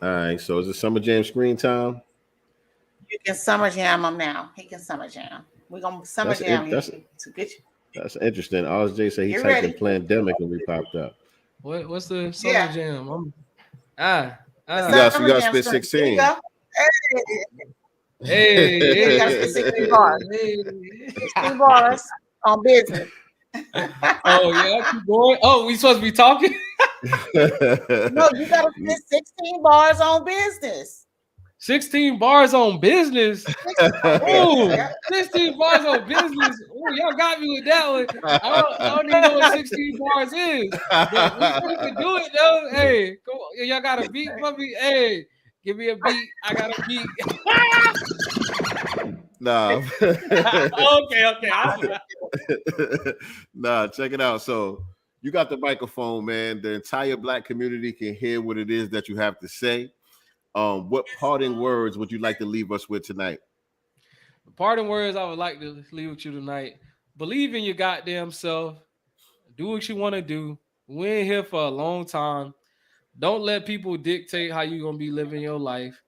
All right. So is it Summer Jam screen time?
You can Summer Jam him now. He can Summer Jam. We're gonna Summer Jam him to get you.
That's interesting. RJ said he typed in Plandemic and we popped up.
What's the Summer Jam?
You got spit 16.
Hey, you got to spit 16 bars. 16 bars on business.
Oh yeah, keep going. Oh, we supposed to be talking?
No, you gotta spit 16 bars on business.
16 bars on business.
16
Ooh,
yeah.
16 bars on business. Ooh, y'all got me with that one. I don't even know what 16 bars is, but we can do it though. Hey, come on. Y'all got a beat for me? Hey, give me a beat. I got a beat.
Nah.
Okay.
Nah, check it out. So you got the microphone, man. The entire Black community can hear what it is that you have to say. What parting words would you like to leave us with tonight?
The parting words I would like to leave with you tonight. Believe in your goddamn self. Do what you want to do. We ain't here for a long time. Don't let people dictate how you're gonna be living your life.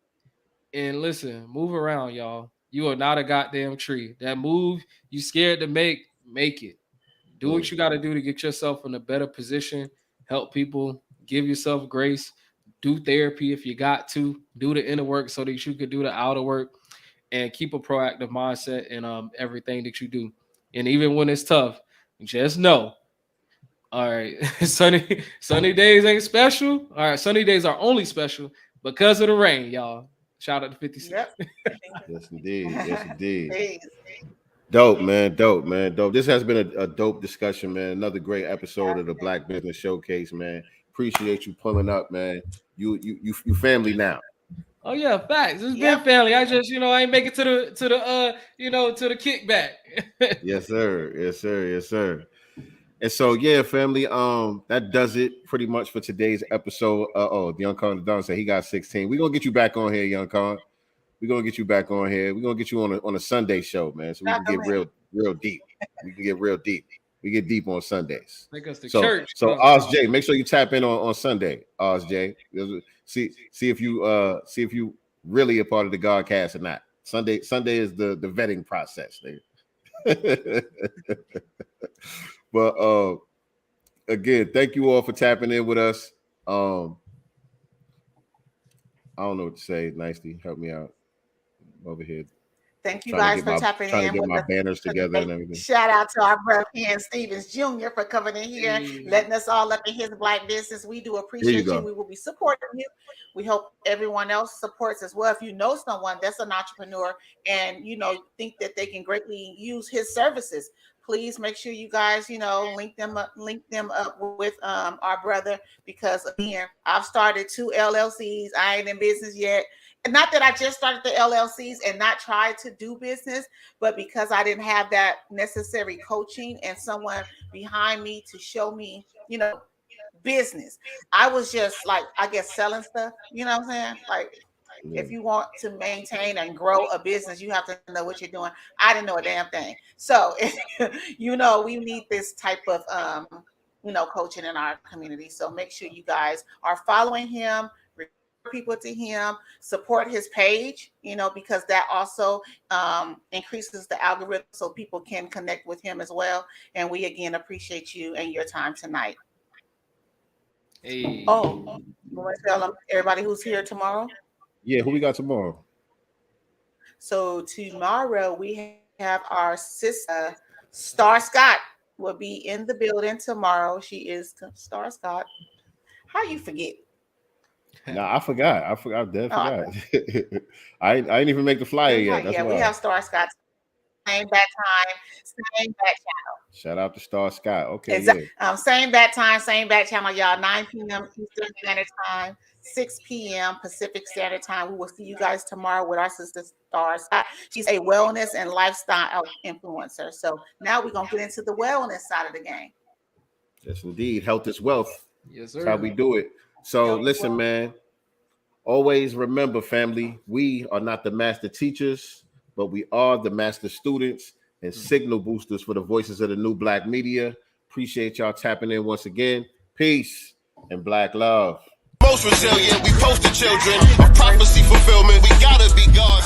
And listen, move around, y'all. You are not a goddamn tree. That move you scared to make it. Do what you got to do to get yourself in a better position. Help people. Give yourself grace. Do therapy if you got to. Do the inner work so that you could do the outer work, and keep a proactive mindset in everything that you do. And even when it's tough, just know. All right, sunny days ain't special. All right, sunny days are only special because of the rain, y'all. Shout out to 50 Cent.
Yep.
Yes, indeed. Dope, man. This has been a dope discussion, man. Another great episode of the Black Business Showcase, man. Appreciate you pulling up, man. You family now.
Oh yeah, facts. It's been family. I just, I ain't make it to the kickback.
Yes, sir. And so, yeah, family, that does it pretty much for today's episode. The Young Con the Don said he got 16. We're gonna get you back on here, Young Con. We're gonna get you back on here. We're gonna get you on a Sunday show, man. So we can get real deep. We can get real deep. We get deep on Sundays.
Take us to church.
So Oz J, make sure you tap in on Sunday, Oz J. See if you really a part of the GodCast or not. Sunday is the vetting process, nigga. But again, thank you all for tapping in with us. I don't know what to say. Nicely, help me out over here.
Thank you guys for tapping in.
Trying to get my banners together and everything.
Shout out to our brother Ken Stevens Jr. for coming in here, letting us all up in his Black business. We do appreciate you. We will be supporting you. We hope everyone else supports as well. If you know someone that's an entrepreneur and think that they can greatly use his services, please make sure you guys, link them up with our brother, because again, I've started 2 LLCs. I ain't in business yet. And not that I just started the LLCs and not tried to do business, but because I didn't have that necessary coaching and someone behind me to show me, business. I was just like, I guess, selling stuff. You know what I'm saying? Like, if you want to maintain and grow a business, you have to know what you're doing. I didn't know a damn thing. So, we need this type of, coaching in our community. So make sure you guys are following him, refer people to him, support his page, because that also increases the algorithm so people can connect with him as well. And we, again, appreciate you and your time tonight.
Hey.
Oh, you want to tell them, everybody who's here tomorrow?
Yeah, who we got tomorrow?
So tomorrow we have our sister, Star Scott, will be in the building tomorrow. She is Star Scott. How you forget?
Nah, I forgot. I forgot. I didn't even make the flyer yet. That's why.
We have Star Scott. Same bat time, same bat channel.
Shout out to Star Scott. Okay,
exactly. Same bat time, same bat channel, y'all. 9 p.m. Eastern Standard Time, 6 p.m. Pacific Standard Time. We will see you guys tomorrow with our sister Star Scott. She's a wellness and lifestyle influencer. So now we're gonna get into the wellness side of the game.
Yes, indeed. Health is wealth.
Yes, sir.
That's how we do it. So listen, man. Always remember, family, we are not the master teachers, but we are the master students and signal boosters for the voices of the new Black media. Appreciate y'all tapping in once again. Peace and Black love.
Most resilient, we poster children of prophecy fulfillment. We gotta be God.